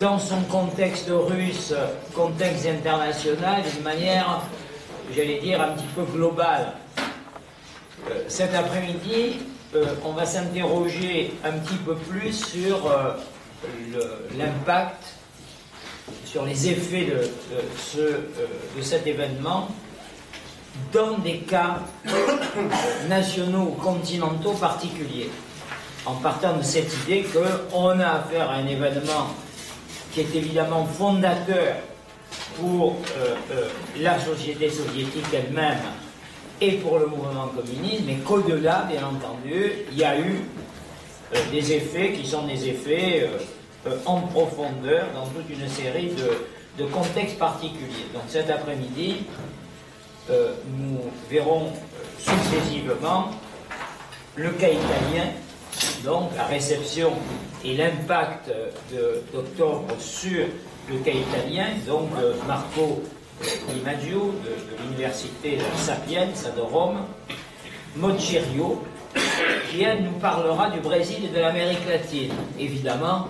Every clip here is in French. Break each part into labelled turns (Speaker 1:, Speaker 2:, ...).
Speaker 1: dans son contexte russe, contexte international, d'une manière, j'allais dire, un petit peu globale. Cet après-midi, on va s'interroger un petit peu plus sur l'impact, sur les effets de cet événement dans des cas nationaux ou continentaux particuliers, en partant de cette idée qu'on a affaire à un événement qui est évidemment fondateur pour la société soviétique elle-même et pour le mouvement communiste, mais qu'au-delà, bien entendu, il y a eu des effets qui sont des effets en profondeur dans toute une série de contextes particuliers. Donc cet après-midi, nous verrons successivement le cas italien, donc la réception et l'impact d'octobre sur le cas italien, donc Marco Di Maggio de l'université Sapienza de Rome, Moccirio, qui elle nous parlera du Brésil et de l'Amérique latine, évidemment,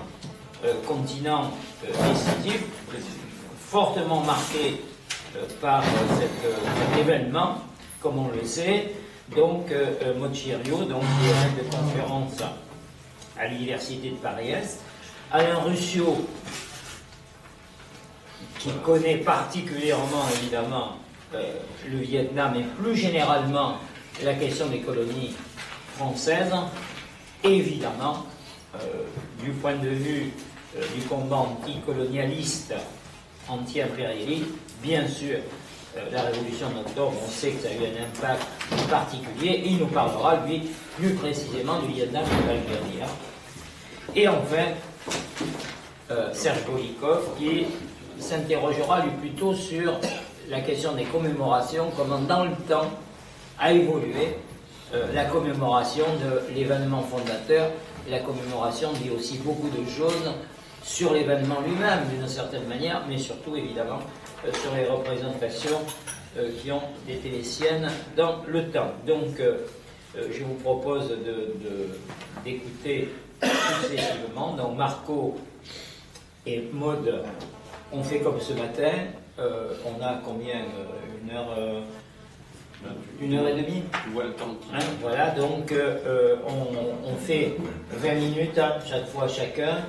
Speaker 1: continent décisif, fortement marqué par cet événement, comme on le sait. Donc Moccirio, donc, qui est maître de conférence à l'université de Paris-Est, Alain Ruscio, qui connaît particulièrement évidemment le Vietnam et plus généralement la question des colonies françaises, évidemment du point de vue du combat anticolonialiste, anti-impérialiste, bien sûr. La révolution d'octobre, on sait que ça a eu un impact particulier. Il nous parlera, lui, plus précisément du Vietnam et de l'Algérie. Et enfin, Serge Golikov, qui s'interrogera, lui, plutôt sur la question des commémorations, comment dans le temps a évolué la commémoration de l'événement fondateur. Et la commémoration dit aussi beaucoup de choses sur l'événement lui-même, d'une certaine manière, mais surtout, évidemment, sur les représentations qui ont été les siennes dans le temps. Donc, je vous propose d'écouter successivement. Donc, Marco et Maud ont fait comme ce matin. On a combien? Une heure et demie? Voilà, donc on fait 20 minutes, chaque fois chacun.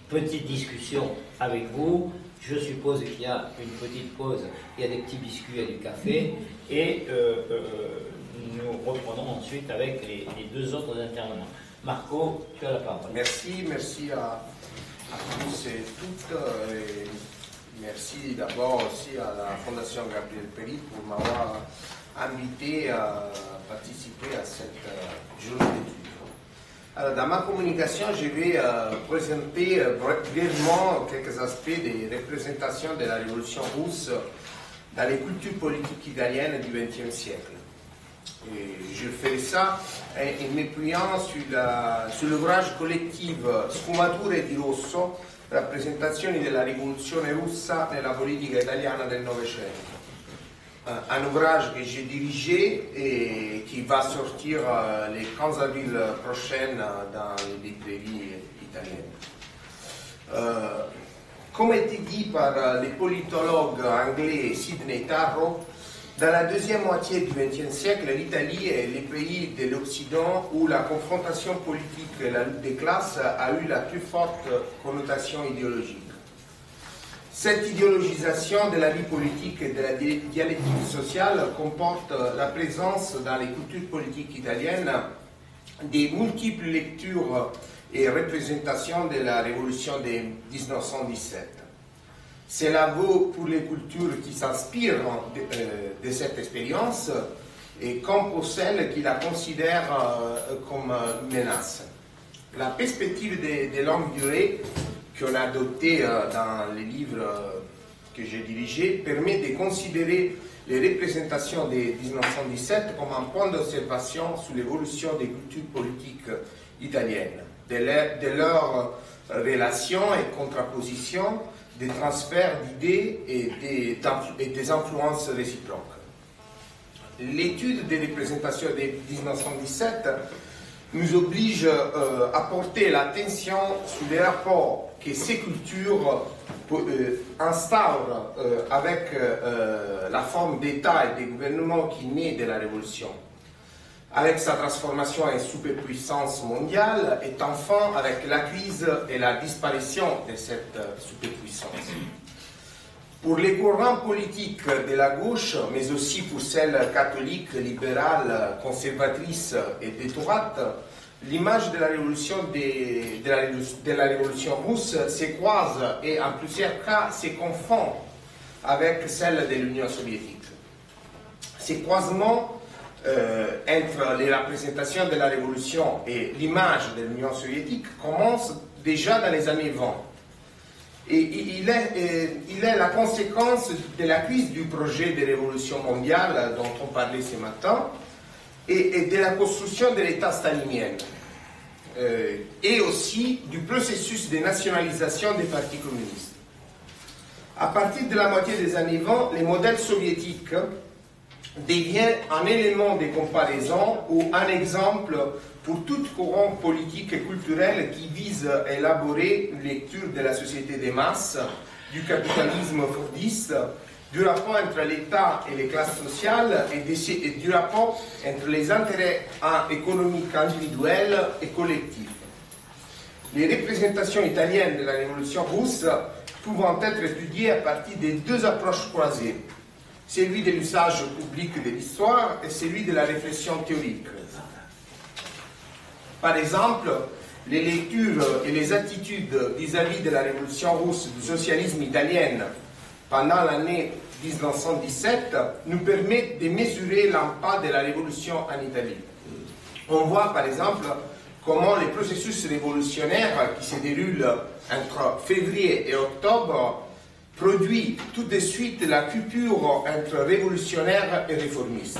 Speaker 1: Petite discussion avec vous. Je suppose qu'il y a une petite pause, il y a des petits biscuits et du café, et nous reprenons ensuite avec les deux autres intervenants. Marco, tu as la parole.
Speaker 2: Merci à tous et toutes. Et merci d'abord aussi à la Fondation Gabriel Péri pour m'avoir invité à participer à cette journée d'études. Alors, dans ma communication, je vais présenter brièvement quelques aspects des représentations de la révolution russe dans les cultures politiques italiennes du XXe siècle. Et je fais ça en m'appuyant sur l'ouvrage collettif Sfumature di Rosso, rappresentazioni della rivoluzione russa nella politica italiana del Novecento. Un ouvrage que j'ai dirigé et qui va sortir les 15 avril prochain dans les librairies italiennes. Comme été dit par les politologues anglais Sidney Tarro, dans la deuxième moitié du XXe siècle, l'Italie est le pays de l'Occident où la confrontation politique et la lutte des classes a eu la plus forte connotation idéologique. Cette idéologisation de la vie politique et de la dialectique sociale comporte la présence dans les cultures politiques italiennes des multiples lectures et représentations de la révolution de 1917. Cela vaut pour les cultures qui s'inspirent de cette expérience et comme pour celles qui la considèrent comme une menace. La perspective de longue durée qu'on a adopté dans les livres que j'ai dirigés permet de considérer les représentations de 1917 comme un point d'observation sur l'évolution des cultures politiques italiennes, de leurs relations et contrapositions, des transferts d'idées et des influences réciproques. L'étude des représentations de 1917 nous oblige à porter l'attention sur les rapports que ces cultures instaurent avec la forme d'État et de gouvernement qui naît de la Révolution, avec sa transformation en superpuissance mondiale et enfin avec la crise et la disparition de cette superpuissance. Pour les courants politiques de la gauche, mais aussi pour celles catholiques, libérales, conservatrices et de droite, l'image de la révolution de la révolution russe se croise et en plusieurs cas se confond avec celle de l'Union soviétique. Ces croisements entre les représentations de la révolution et l'image de l'Union soviétique commencent déjà dans les années 20. Et il est la conséquence de la crise du projet de révolution mondiale dont on parlait ce matin et de la construction de l'État stalinien et aussi du processus de nationalisation des partis communistes. À partir de la moitié des années 20, le modèle soviétique devient un élément de comparaison ou un exemple pour tout courant politique et culturel qui vise à élaborer une lecture de la société des masses, du capitalisme fordiste, du rapport entre l'État et les classes sociales et du rapport entre les intérêts économiques individuels et collectifs. Les représentations italiennes de la révolution russe pouvant être étudiées à partir de deux approches croisées, celui de l'usage public de l'histoire et celui de la réflexion théorique. Par exemple, les lectures et les attitudes vis-à-vis de la révolution russe du socialisme italien pendant l'année 1917 nous permettent de mesurer l'impact de la révolution en Italie. On voit par exemple comment les processus révolutionnaires qui se déroulent entre février et octobre produit tout de suite la coupure entre révolutionnaires et réformistes.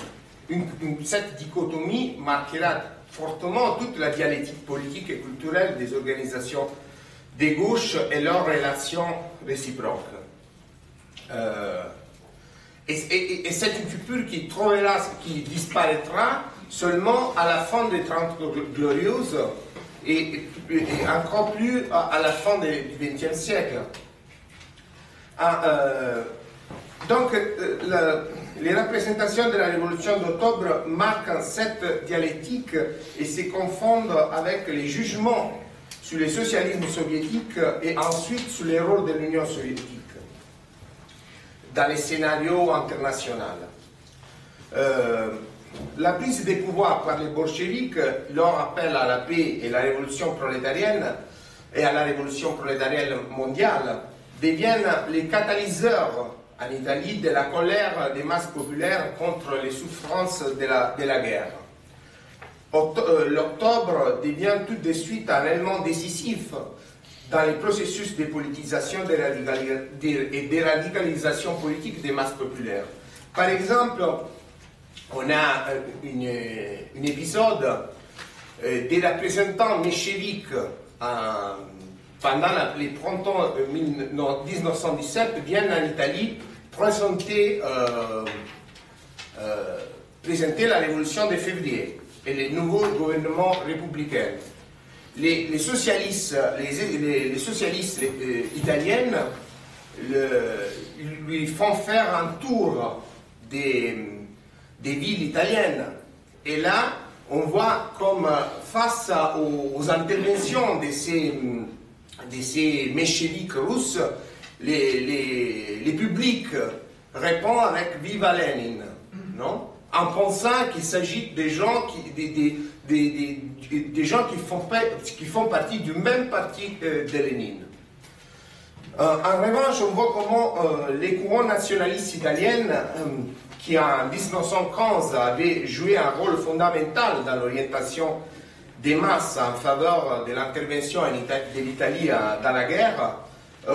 Speaker 2: Cette dichotomie marquera fortement toute la dialectique politique et culturelle des organisations de gauche et leurs relations réciproques. Et c'est une coupure qui disparaîtra seulement à la fin des 30 Glorieuses et encore plus à la fin du XXe siècle. Donc, les représentations de la Révolution d'octobre marquent cette dialectique et se confondent avec les jugements sur le socialisme soviétique et ensuite sur le rôle de l'Union soviétique dans les scénarios internationaux. La prise de pouvoir par les bolcheviks, leur appel à la paix et la révolution prolétarienne et à la révolution prolétarienne mondiale deviennent les catalyseurs en Italie de la colère des masses populaires contre les souffrances de la guerre. L'octobre devient tout de suite un élément décisif dans les processus de politisation et de radicalisation politique des masses populaires. Par exemple, on a un épisode des représentants mécheviks pendant les printemps 1917 viennent en Italie présenter la révolution de février et le nouveau gouvernement républicain. Les socialistes italiennes lui font faire un tour des villes italiennes. Et là, on voit comme face aux interventions de ces mécheviks russes, les publics répondent avec Viva Lénine, non? En pensant qu'il s'agit des gens qui font partie du même parti de Lénine. En revanche, on voit comment les courants nationalistes italiens, qui en 1915 avaient joué un rôle fondamental dans l'orientation des masses en faveur de l'intervention de l'Italie dans la guerre,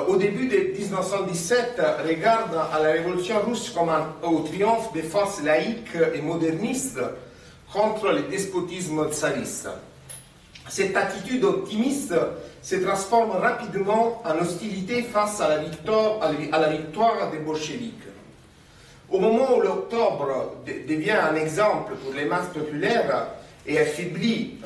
Speaker 2: au début de 1917, regardent à la révolution russe comme au triomphe des forces laïques et modernistes contre le despotisme tsariste. Cette attitude optimiste se transforme rapidement en hostilité face à la victoire des bolcheviks. Au moment où l'octobre devient un exemple pour les masses populaires, et affaiblit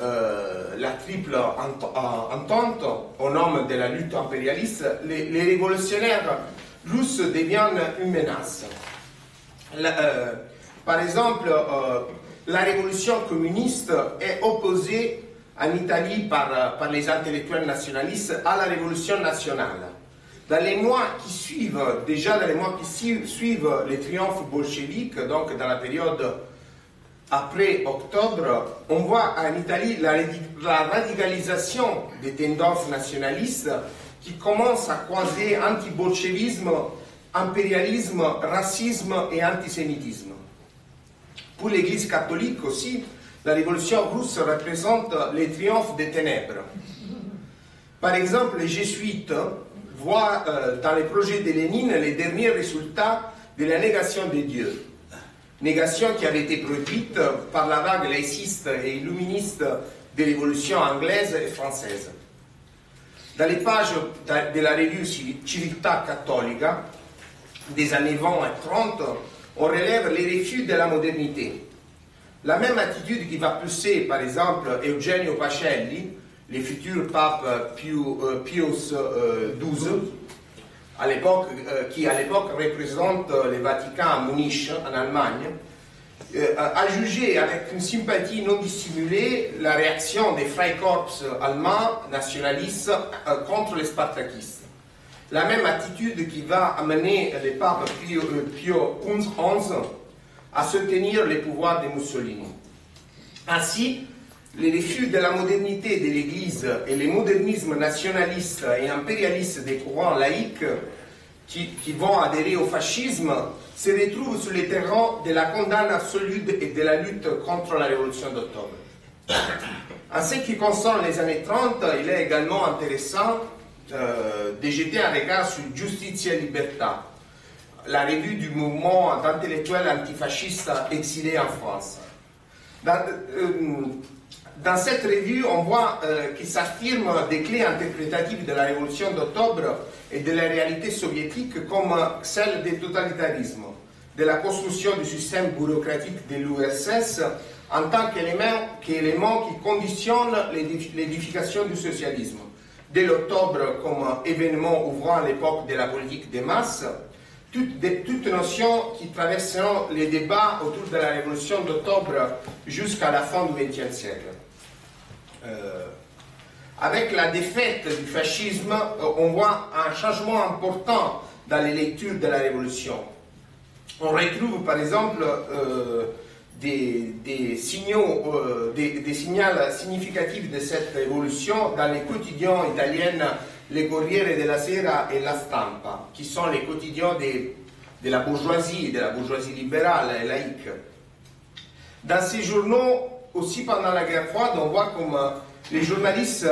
Speaker 2: la triple entente au nom de la lutte impérialiste, les révolutionnaires russes deviennent une menace. Par exemple, la révolution communiste est opposée en Italie par les intellectuels nationalistes à la révolution nationale. Dans les mois qui suivent, déjà dans les mois qui suivent les triomphes bolcheviques, donc dans la période après octobre, on voit en Italie la radicalisation des tendances nationalistes qui commencent à croiser anti-bolchevisme, impérialisme, racisme et antisémitisme. Pour l'Église catholique aussi, la révolution russe représente les triomphes des ténèbres. Par exemple, les jésuites voient dans les projets de Lénine les derniers résultats de la négation de Dieu. Négation qui avait été produite par la vague laïciste et illuministe des révolutions anglaises et françaises. Dans les pages de la revue Civiltà Cattolica des années 20 et 30, on relève les refus de la modernité. La même attitude qui va pousser, par exemple, Eugenio Pacelli, le futur pape Pius XII, qui à l'époque représente le Vatican à Munich, en Allemagne, a jugé avec une sympathie non dissimulée la réaction des Freikorps allemands nationalistes contre les spartakistes. La même attitude qui va amener le pape Pio XI à soutenir les pouvoirs de Mussolini. Ainsi, les refus de la modernité de l'Église et le modernisme nationaliste et impérialiste des courants laïcs qui vont adhérer au fascisme se retrouvent sur le terrain de la condamnation absolue et de la lutte contre la révolution d'octobre. En ce qui concerne les années 30, il est également intéressant de jeter un regard sur Giustizia e Libertà, la revue du mouvement d'intellectuels antifascistes exilés en France. Dans cette revue, on voit qu'il s'affirme des clés interprétatives de la révolution d'octobre et de la réalité soviétique comme celle du totalitarisme, de la construction du système bureaucratique de l'URSS en tant qu'élément qui conditionne l'édification du socialisme, de l'octobre comme événement ouvrant l'époque de la politique des masses, toutes notions qui traverseront les débats autour de la révolution d'octobre jusqu'à la fin du XXe siècle. Avec la défaite du fascisme, on voit un changement important dans les lectures de la révolution. On retrouve par exemple des signaux significatifs de cette révolution dans les quotidiens italiens, le Corriere della Sera et La Stampa, qui sont les quotidiens de la bourgeoisie libérale et laïque. Dans ces journaux, aussi pendant la guerre froide, on voit comme les journalistes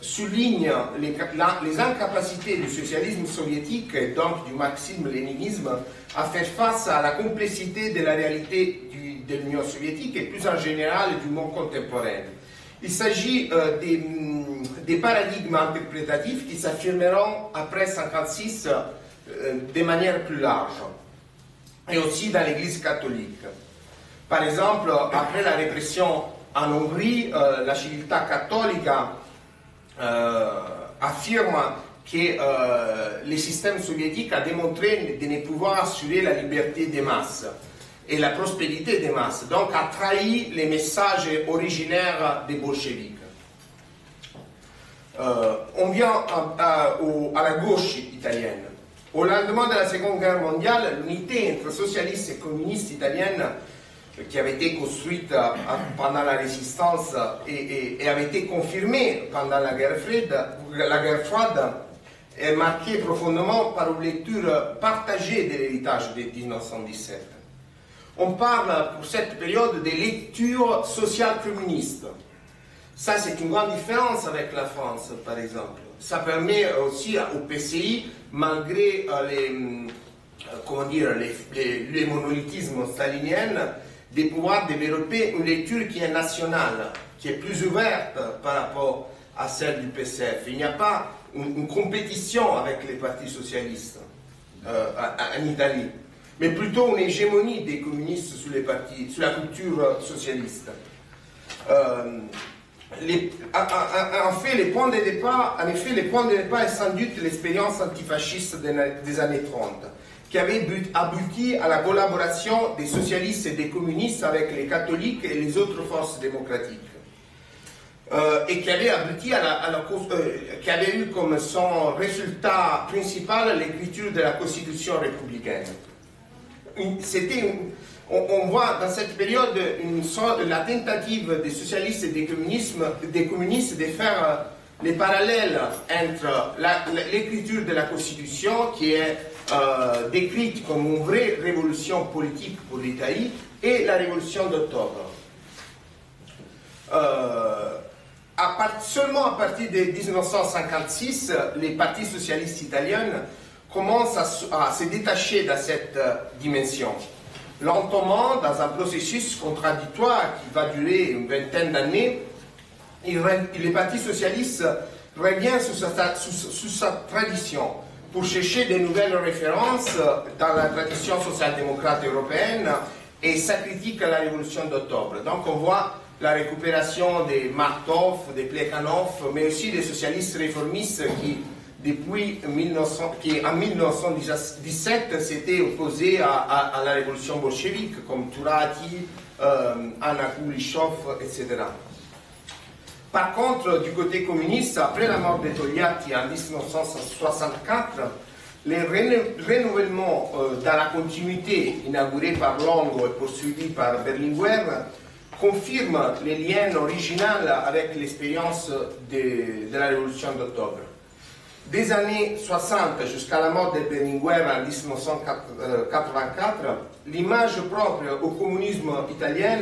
Speaker 2: soulignent les incapacités du socialisme soviétique et donc du marxisme-léninisme à faire face à la complexité de la réalité de l'Union soviétique et plus en général du monde contemporain. Il s'agit des paradigmes interprétatifs qui s'affirmeront après 1956 de manière plus large, et aussi dans l'Église catholique. Par exemple, après la répression en Hongrie, la Civiltà Cattolica affirme que le système soviétique a démontré de ne pouvoir assurer la liberté des masses et la prospérité des masses, donc a trahi les messages originaires des bolcheviks. On vient à la gauche italienne. Au lendemain de la Seconde Guerre mondiale, l'unité entre socialistes et communistes italiennes qui avait été construite pendant la résistance et avait été confirmée pendant la guerre froide, est marquée profondément par une lecture partagée de l'héritage de 1917. On parle pour cette période de lecture sociale communiste. Ça, c'est une grande différence avec la France, par exemple. Ça permet aussi au PCI, malgré les monolithismes staliniens, de pouvoir développer une lecture qui est nationale, qui est plus ouverte par rapport à celle du PCF. Il n'y a pas une compétition avec les partis socialistes en Italie, mais plutôt une hégémonie des communistes sur la culture socialiste. En effet, le point de départ est sans doute l'expérience antifasciste des années 30, qui avait abouti à la collaboration des socialistes et des communistes avec les catholiques et les autres forces démocratiques. Et qui avait abouti qui avait eu comme son résultat principal l'écriture de la Constitution républicaine. On voit dans cette période la tentative des socialistes et des communistes de faire les parallèles entre l'écriture de la Constitution, qui est décrite comme une vraie révolution politique pour l'Italie, et la révolution d'octobre. Seulement à partir de 1956, les partis socialistes italiens commencent à se détacher de cette dimension. Lentement, dans un processus contradictoire qui va durer une vingtaine d'années, les partis socialistes reviennent sous sa tradition pour chercher de nouvelles références dans la tradition social-démocrate européenne et sa critique à la révolution d'octobre. Donc on voit la récupération des Martov, des Plekhanov, mais aussi des socialistes réformistes qui en 1917 s'étaient opposés à la révolution bolchevique, comme Turati, Anna Kulishov, etc. Par contre, du côté communiste, après la mort de Togliatti en 1964, les renouvellements dans la continuité inaugurés par Longo et poursuivis par Berlinguer confirment les liens originaux avec l'expérience de la révolution d'octobre. Des années 60 jusqu'à la mort de Berlinguer en 1984, l'image propre au communisme italien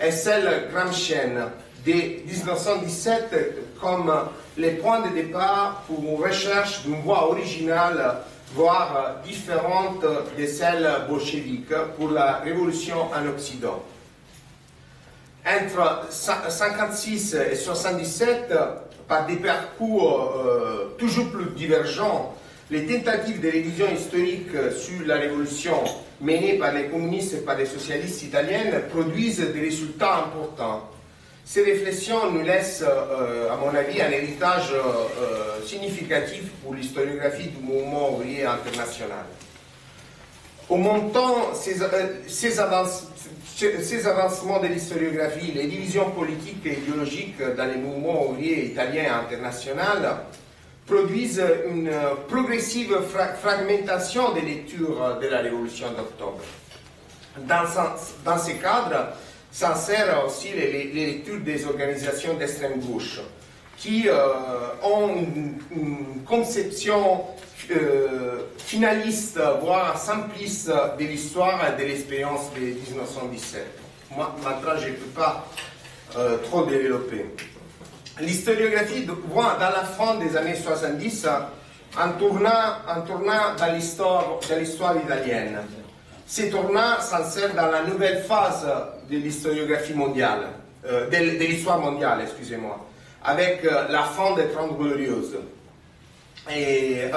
Speaker 2: est celle gramscienne de 1917 comme le point de départ pour une recherche d'une voie originale, voire différente de celle bolchevique pour la révolution en Occident. Entre 1956 et 1977, par des parcours toujours plus divergents, les tentatives de révision historique sur la révolution menées par les communistes et par les socialistes italiens produisent des résultats importants. Ces réflexions nous laissent, à mon avis, un héritage significatif pour l'historiographie du mouvement ouvrier international. Au montant ces avancements de l'historiographie, les divisions politiques et idéologiques dans les mouvements ouvriers italiens et internationaux produisent une progressive fragmentation des lectures de la Révolution d'octobre. Dans ce cadre, s'insèrent aussi les lectures des organisations d'extrême gauche, qui ont une conception finaliste, voire simpliste de l'histoire et de l'expérience de 1917. Moi, maintenant, je ne peux pas trop développer. L'historiographie voit dans la fin des années 70 un tournant dans l'histoire italienne. Ces tournants s'insèrent dans la nouvelle phase de l'historiographie mondiale, de l'histoire mondiale, excusez-moi, avec la fin des Trente Glorieuses. Et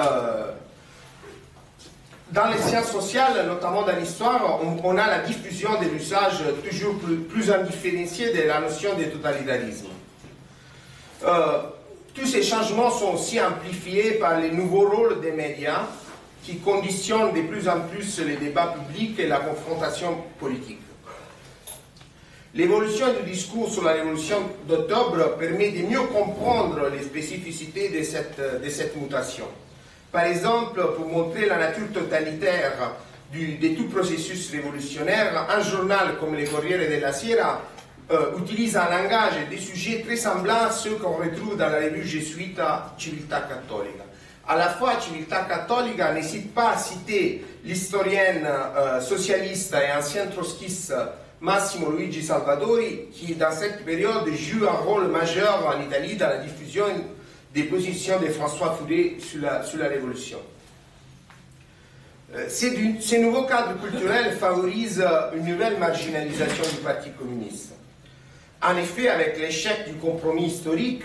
Speaker 2: dans les sciences sociales, notamment dans l'histoire, on a la diffusion de l'usage toujours plus indifférencié de la notion de totalitarisme. Tous ces changements sont aussi amplifiés par les nouveaux rôles des médias qui conditionnent de plus en plus les débats publics et la confrontation politique. L'évolution du discours sur la révolution d'octobre permet de mieux comprendre les spécificités de cette mutation. Par exemple, pour montrer la nature totalitaire de tout processus révolutionnaire, un journal comme le Corriere della Sera utilise un langage et des sujets très semblants à ceux qu'on retrouve dans la revue jésuite Civiltà Cattolica. À la fois, Civiltà Cattolica n'hésite pas à citer l'historienne socialiste et ancien trotskiste Massimo Luigi Salvadori, qui dans cette période joue un rôle majeur en Italie dans la diffusion des positions de François Furet sur la Révolution. Ces nouveaux cadres culturels favorisent une nouvelle marginalisation du Parti communiste. En effet, avec l'échec du compromis historique,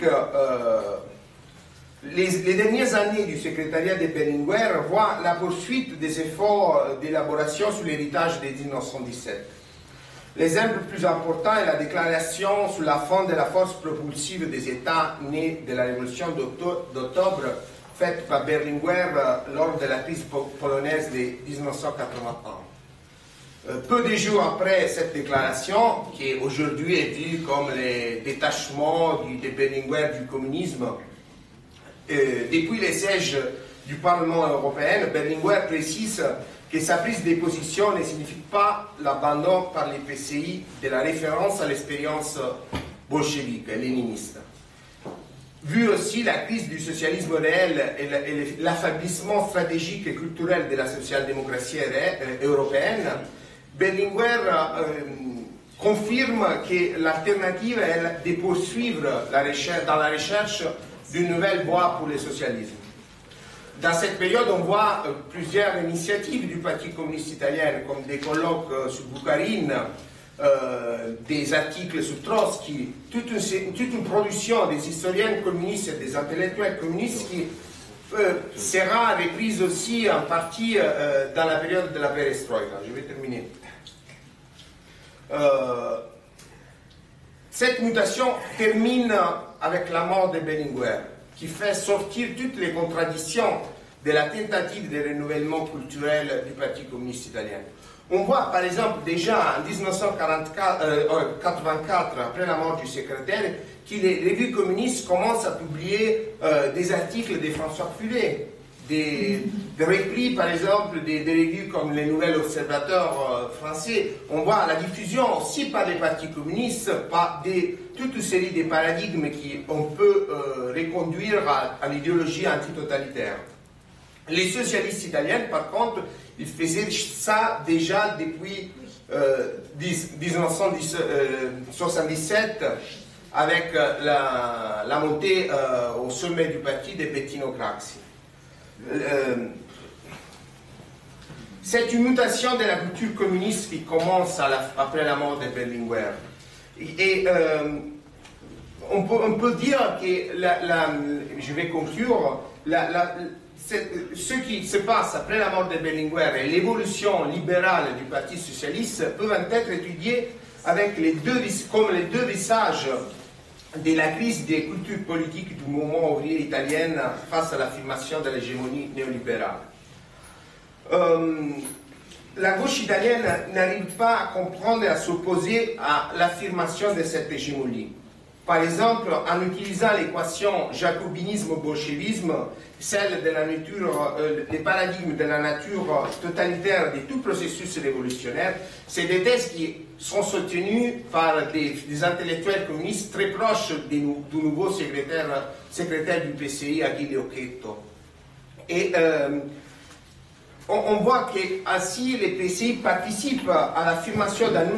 Speaker 2: les dernières années du secrétariat de Berlinguer voient la poursuite des efforts d'élaboration sur l'héritage de 1917. L'exemple le plus important est la déclaration sur la fin de la force propulsive des États nés de la révolution d'octobre faite par Berlinguer lors de la crise polonaise de 1981. Peu de jours après cette déclaration, qui aujourd'hui est vue comme le détachement de Berlinguer du communisme, depuis le siège du Parlement européen, Berlinguer précise que sa prise de position ne signifie pas l'abandon par les PCI de la référence à l'expérience bolchevique et léniniste. Vu aussi la crise du socialisme réel et l'affaiblissement stratégique et culturel de la social-démocratie européenne, Berlinguer confirme que l'alternative est de poursuivre dans la recherche d'une nouvelle voie pour le socialisme. Dans cette période, on voit plusieurs initiatives du Parti communiste italien, comme des colloques sur Bukharin, des articles sur Trotsky, toute une production des historiens communistes et des intellectuels communistes qui sera reprise aussi en partie dans la période de la perestroïka. Je vais terminer. Cette mutation termine avec la mort de Berlinguer, qui fait sortir toutes les contradictions de la tentative de renouvellement culturel du Parti communiste italien. On voit par exemple déjà en 1984, après la mort du secrétaire, que les revues communistes commencent à publier des articles de François Furet, des replis par exemple des revues comme les Nouvel Observateur français. On voit la diffusion aussi par les partis communistes, par toute une série de paradigmes qu'on peut reconduire à l'idéologie antitotalitaire. Les socialistes italiens, par contre, ils faisaient ça déjà depuis 1977 avec la montée au sommet du parti de Bettino Craxi. C'est une mutation de la culture communiste qui commence après la mort de Berlinguer. Et on peut dire que, je vais conclure, ce qui se passe après la mort de Berlinguer et l'évolution libérale du Parti socialiste peuvent être étudiés avec comme les deux visages de la crise des cultures politiques du mouvement ouvrier italien face à l'affirmation de l'hégémonie néolibérale. La gauche italienne n'arrive pas à comprendre et à s'opposer à l'affirmation de cette hégémonie. Par exemple, en utilisant l'équation jacobinisme-bolchevisme, celle de la nature, les paradigmes de la nature totalitaire de tout processus révolutionnaire, c'est des thèses qui sont soutenues par des intellectuels communistes très proches du nouveau secrétaire du PCI, Achille Occhetto. Et on voit qu'ainsi les PCI participent à l'affirmation d'un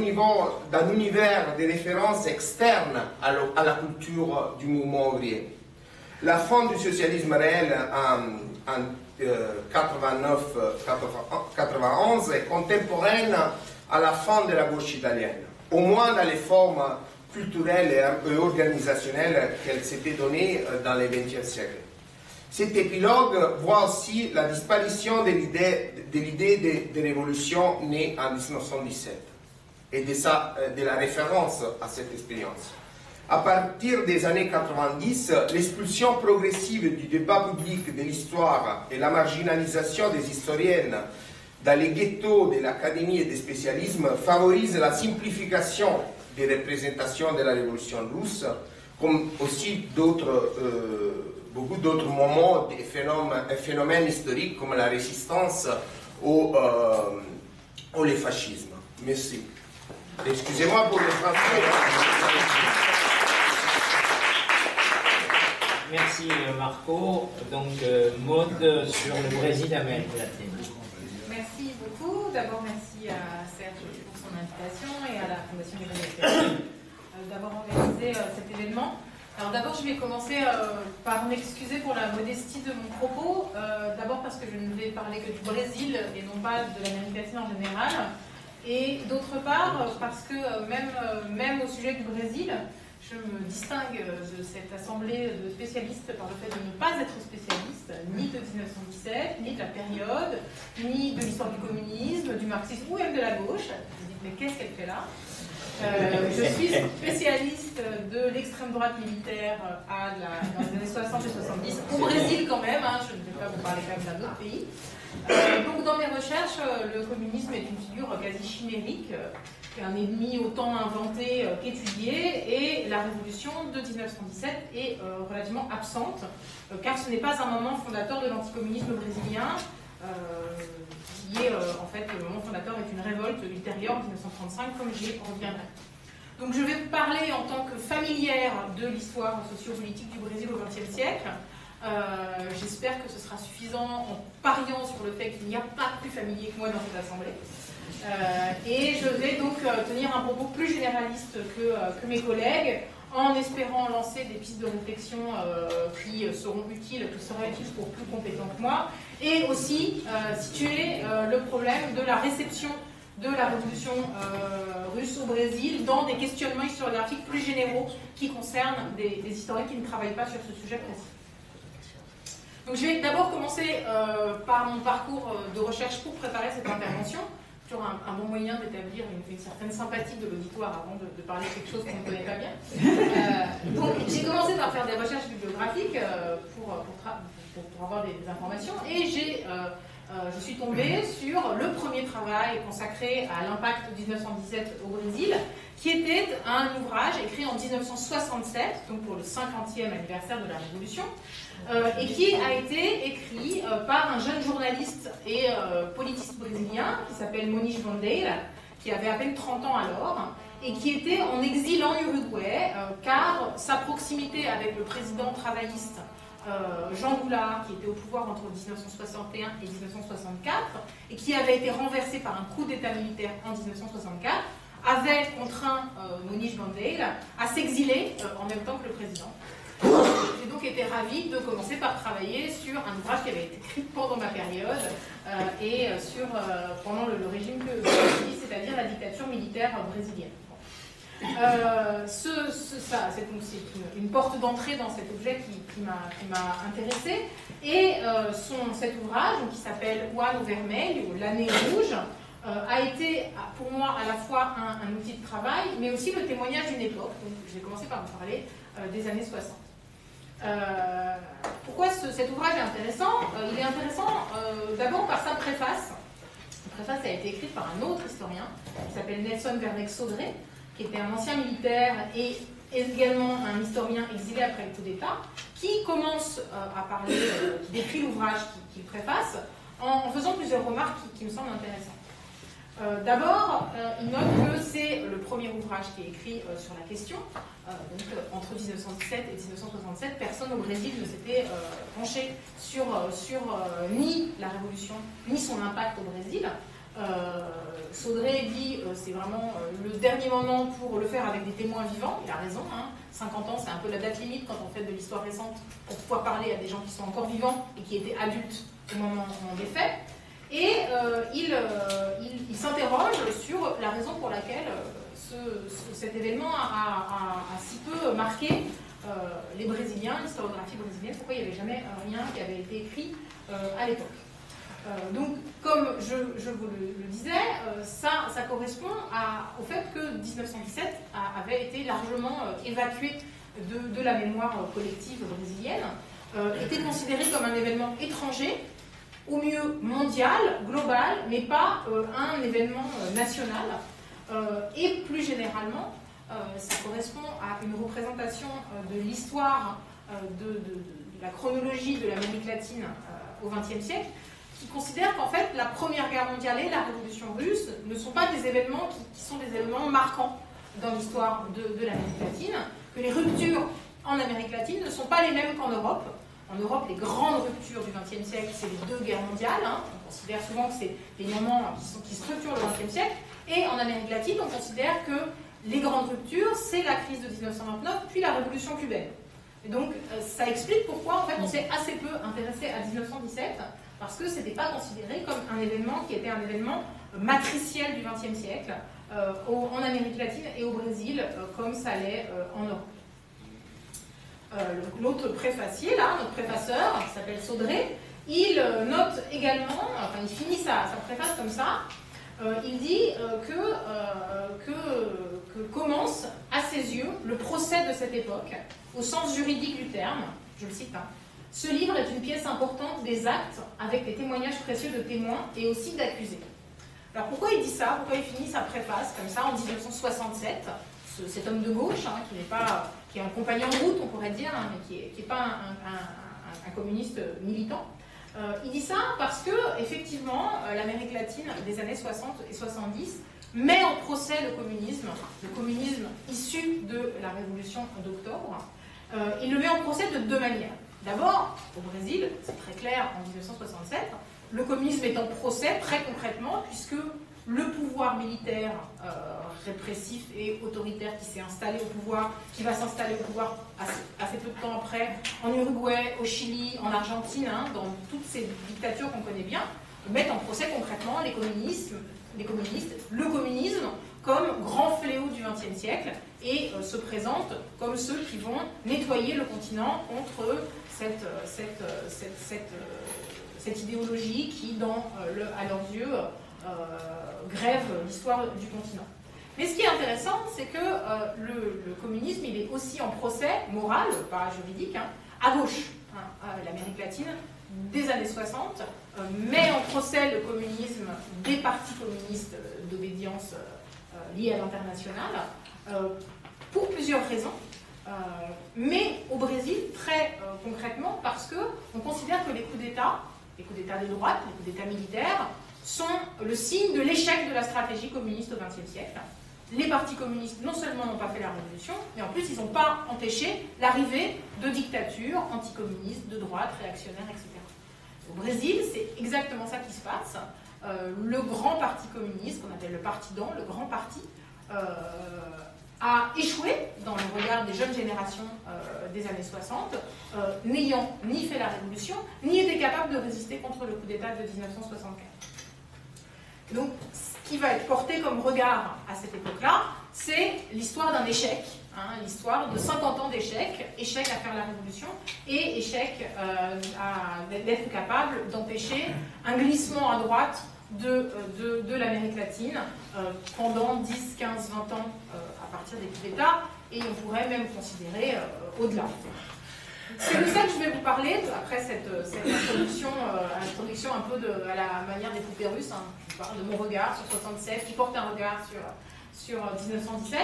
Speaker 2: univers de références externes à la culture du mouvement ouvrier. La fin du socialisme réel en 89-91 est contemporaine à la fin de la gauche italienne, au moins dans les formes culturelles et organisationnelles qu'elle s'était donnée dans le XXe siècle. Cet épilogue voit aussi la disparition de l'idée de révolution née en 1917 et de la référence à cette expérience. À partir des années 90, l'expulsion progressive du débat public de l'histoire et la marginalisation des historiennes dans les ghettos de l'académie et des spécialismes favorisent la simplification des représentations de la révolution russe, comme aussi beaucoup d'autres moments des phénomènes historiques comme la résistance ou le fascisme. Merci. Excusez-moi pour le français.
Speaker 1: Merci Marco. Donc Maud sur le Brésil d'Amérique latine.
Speaker 3: Merci beaucoup. D'abord merci à Serge pour son invitation et à la Fondation du Brésil d'avoir organisé cet événement. Alors d'abord, je vais commencer par m'excuser pour la modestie de mon propos. D'abord parce que je ne vais parler que du Brésil et non pas de l'Amérique latine en général. Et d'autre part, parce que même au sujet du Brésil, Je me distingue de cette assemblée de spécialistes par le fait de ne pas être spécialiste ni de 1917, ni de la période, ni de l'histoire du communisme, du marxisme ou même de la gauche. Vous dites, mais qu'est-ce qu'elle fait là? Je suis spécialiste de l'extrême droite militaire dans les années 60 et 70, au Brésil quand même, hein, je ne vais pas vous parler quand même d'un autre pays. Donc dans mes recherches, le communisme est une figure quasi chimérique, un ennemi autant inventé qu'étudié, et la révolution de 1917 est relativement absente, car ce n'est pas un moment fondateur de l'anticommunisme brésilien, qui est en fait le moment fondateur est une révolte ultérieure en 1935, comme j'y reviendrai. Donc je vais vous parler en tant que familière de l'histoire sociopolitique du Brésil au XXe siècle. J'espère que ce sera suffisant en pariant sur le fait qu'il n'y a pas plus familier que moi dans cette assemblée. Et je vais donc tenir un propos plus généraliste que mes collègues, en espérant lancer des pistes de réflexion qui seront utiles, qui seraient utiles pour plus compétents que moi, et aussi situer le problème de la réception de la révolution russe au Brésil dans des questionnements historiographiques plus généraux qui concernent des historiens qui ne travaillent pas sur ce sujet précis. Donc je vais d'abord commencer par mon parcours de recherche pour préparer cette intervention. Toujours un bon moyen d'établir une certaine sympathie de l'auditoire avant de parler de quelque chose qu'on ne connaît pas bien. Donc j'ai commencé par faire des recherches bibliographiques pour avoir des informations, et je suis tombée sur le premier travail consacré à l'impact de 1917 au Brésil, qui était un ouvrage écrit en 1967, donc pour le 50e anniversaire de la Révolution, et qui a été écrit par un jeune journaliste et politiste brésilien qui s'appelle Moniz Bandeira, qui avait à peine 30 ans alors, et qui était en exil en Uruguay, car sa proximité avec le président travailliste Jean Goulart, qui était au pouvoir entre 1961 et 1964, et qui avait été renversé par un coup d'État militaire en 1964, avait contraint Moniz Bandeira à s'exiler en même temps que le président. J'ai donc été ravie de commencer par travailler sur un ouvrage qui avait été écrit pendant ma période et pendant le régime que je suis, c'est-à-dire la dictature militaire brésilienne. C'est une porte d'entrée dans cet objet qui m'a intéressée. Et cet ouvrage, qui s'appelle O Ano Vermelho, l'année rouge, a été pour moi à la fois un outil de travail, mais aussi le témoignage d'une époque. Donc, je vais commencer par vous parler des années 60. Pourquoi cet ouvrage est intéressant? Il est intéressant d'abord par sa préface. La préface a été écrite par un autre historien qui s'appelle Nelson Werneck Sodré, qui était un ancien militaire et également un historien exilé après le coup d'État, qui commence à parler, qui décrit l'ouvrage qu'il préface, en faisant plusieurs remarques qui me semblent intéressantes. D'abord, il note que c'est le premier ouvrage qui est écrit sur la question. Donc, entre 1917 et 1967, personne au Brésil ne s'était penché sur ni la révolution, ni son impact au Brésil. Sodré dit c'est vraiment le dernier moment pour le faire avec des témoins vivants. Il a raison, hein. 50 ans c'est un peu la date limite quand on fait de l'histoire récente pour pouvoir parler à des gens qui sont encore vivants et qui étaient adultes au moment des faits. Et il s'interroge sur la raison pour laquelle cet événement a si peu marqué les Brésiliens, l'historiographie brésilienne, pourquoi il n'y avait jamais rien qui avait été écrit à l'époque. Donc, comme je vous le disais, ça correspond au fait que 1917 avait été largement évacué de la mémoire collective brésilienne, était considéré comme un événement étranger, au mieux mondial, global, mais pas un événement national. Et plus généralement, ça correspond à une représentation de l'histoire, de la chronologie de l'Amérique latine au XXe siècle, qui considère qu'en fait la Première Guerre mondiale et la Révolution russe ne sont pas des événements qui sont des événements marquants dans l'histoire de l'Amérique latine, que les ruptures en Amérique latine ne sont pas les mêmes qu'en Europe. En Europe, les grandes ruptures du XXe siècle, c'est les deux guerres mondiales. Hein. On considère souvent que c'est des moments qui structurent le XXe siècle. Et en Amérique latine, on considère que les grandes ruptures, c'est la crise de 1929, puis la révolution cubaine. Et donc, ça explique pourquoi en fait, on s'est assez peu intéressé à 1917, parce que ce n'était pas considéré comme un événement qui était un événement matricielle du XXe siècle en Amérique latine et au Brésil, comme ça l'est en Europe. L'autre préfacier, là, notre préfaceur, qui s'appelle Sodré, il note également, enfin il finit sa préface comme ça, il dit que commence à ses yeux le procès de cette époque, au sens juridique du terme, je le cite, hein. Ce livre est une pièce importante des actes avec des témoignages précieux de témoins et aussi d'accusés. Alors pourquoi il dit ça? Pourquoi il finit sa préface comme ça en 1967? Cet homme de gauche, hein, qui est un compagnon de route, on pourrait dire, hein, mais qui n'est pas un communiste militant. Il dit ça parce que, effectivement, l'Amérique latine des années 60 et 70 met en procès le communisme issu de la révolution d'octobre. Il le met en procès de deux manières. D'abord, au Brésil, c'est très clair en 1967, le communisme est en procès très concrètement, puisque le pouvoir militaire répressif et autoritaire qui s'est installé au pouvoir, qui va s'installer au pouvoir assez peu de temps après, en Uruguay, au Chili, en Argentine, hein, dans toutes ces dictatures qu'on connaît bien, mettent en procès concrètement les communistes, le communisme comme grand fléau du XXe siècle et se présentent comme ceux qui vont nettoyer le continent contre cette idéologie qui, à leurs yeux, grève l'histoire du continent. Mais ce qui est intéressant, c'est que le communisme, il est aussi en procès moral, pas juridique, hein, à gauche. Hein, l'Amérique latine des années 60 met en procès le communisme des partis communistes d'obédience liés à l'international pour plusieurs raisons. Mais au Brésil, très concrètement, parce qu'on considère que les coups d'État de droite, les coups d'État militaires, sont le signe de l'échec de la stratégie communiste au XXe siècle. Les partis communistes, non seulement n'ont pas fait la révolution, mais en plus, ils n'ont pas empêché l'arrivée de dictatures anticommunistes, de droite, réactionnaires, etc. Au Brésil, c'est exactement ça qui se passe. Le grand parti communiste, qu'on appelle le Partidão, le grand parti, a échoué dans le regard des jeunes générations des années 60, n'ayant ni fait la révolution, ni été capable de résister contre le coup d'État de 1964. Donc, ce qui va être porté comme regard à cette époque-là, c'est l'histoire d'un échec, hein, l'histoire de 50 ans d'échec, échec à faire la révolution et échec d'être capable d'empêcher un glissement à droite de l'Amérique latine pendant 10, 15, 20 ans à partir des coups d'État, et on pourrait même considérer au-delà. C'est de ça que je vais vous parler, après cette introduction un peu à la manière des poupées russes. Hein. Je parle de mon regard sur 67, qui porte un regard sur 1917,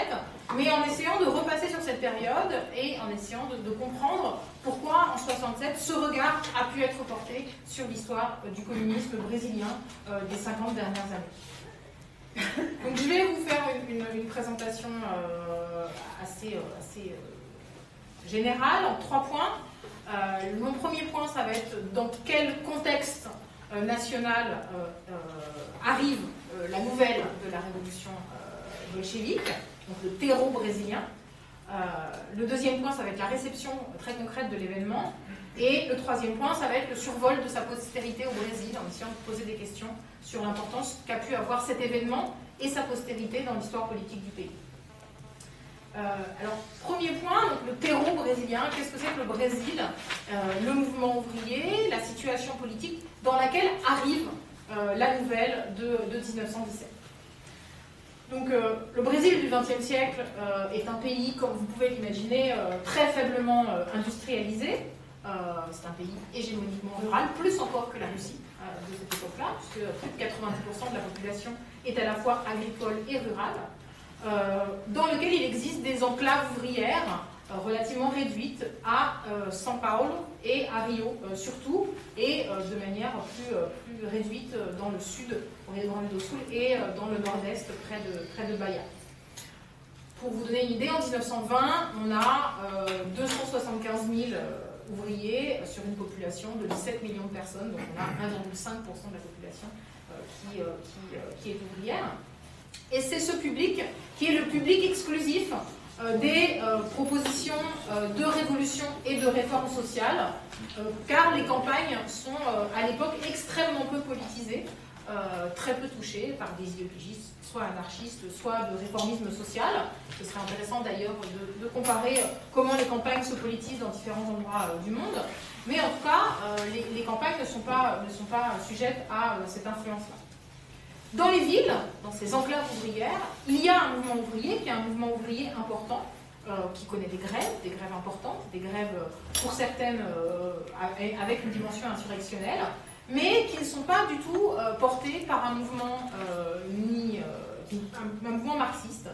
Speaker 3: mais en essayant de repasser sur cette période et en essayant de comprendre pourquoi en 67 ce regard a pu être porté sur l'histoire du communisme brésilien des 50 dernières années. Donc je vais vous faire une présentation assez générale en 3 points. Mon premier point, ça va être dans quel contexte national arrive la nouvelle de la révolution bolchevique, donc le terreau brésilien. Le deuxième point, ça va être la réception très concrète de l'événement. Et le troisième point, ça va être le survol de sa postérité au Brésil, en essayant de poser des questions sur l'importance qu'a pu avoir cet événement et sa postérité dans l'histoire politique du pays. Alors, premier point, donc le terreau brésilien. Qu'est-ce que c'est que le Brésil, le mouvement ouvrier, la situation politique dans laquelle arrive la nouvelle de 1917. Donc, le Brésil du XXe siècle est un pays, comme vous pouvez l'imaginer, très faiblement industrialisé. C'est un pays hégémoniquement rural, plus encore que la Russie de cette époque-là, puisque plus de 90% de la population est à la fois agricole et rurale. Dans lequel il existe des enclaves ouvrières relativement réduites à São Paulo et à Rio surtout, et de manière plus réduite dans le sud, au Rio Grande do Sul, et dans le nord-est, près de Bahia. Pour vous donner une idée, en 1920, on a 275 000 ouvriers sur une population de 17 millions de personnes, donc on a 1,5% de la population qui est ouvrière. Et c'est ce public qui est le public exclusif des propositions de révolution et de réforme sociale, car les campagnes sont à l'époque extrêmement peu politisées. très peu touchés par des idéologies soit anarchistes, soit de réformisme social. Ce serait intéressant d'ailleurs de comparer comment les campagnes se politisent dans différents endroits du monde. Mais en tout cas, les campagnes ne sont pas sujettes à cette influence-là. Dans les villes, dans ces enclaves ouvrières, il y a un mouvement ouvrier qui est un mouvement ouvrier important, qui connaît des grèves importantes, des grèves pour certaines avec une dimension insurrectionnelle, mais qui ne sont pas du tout portées par un mouvement un mouvement marxiste.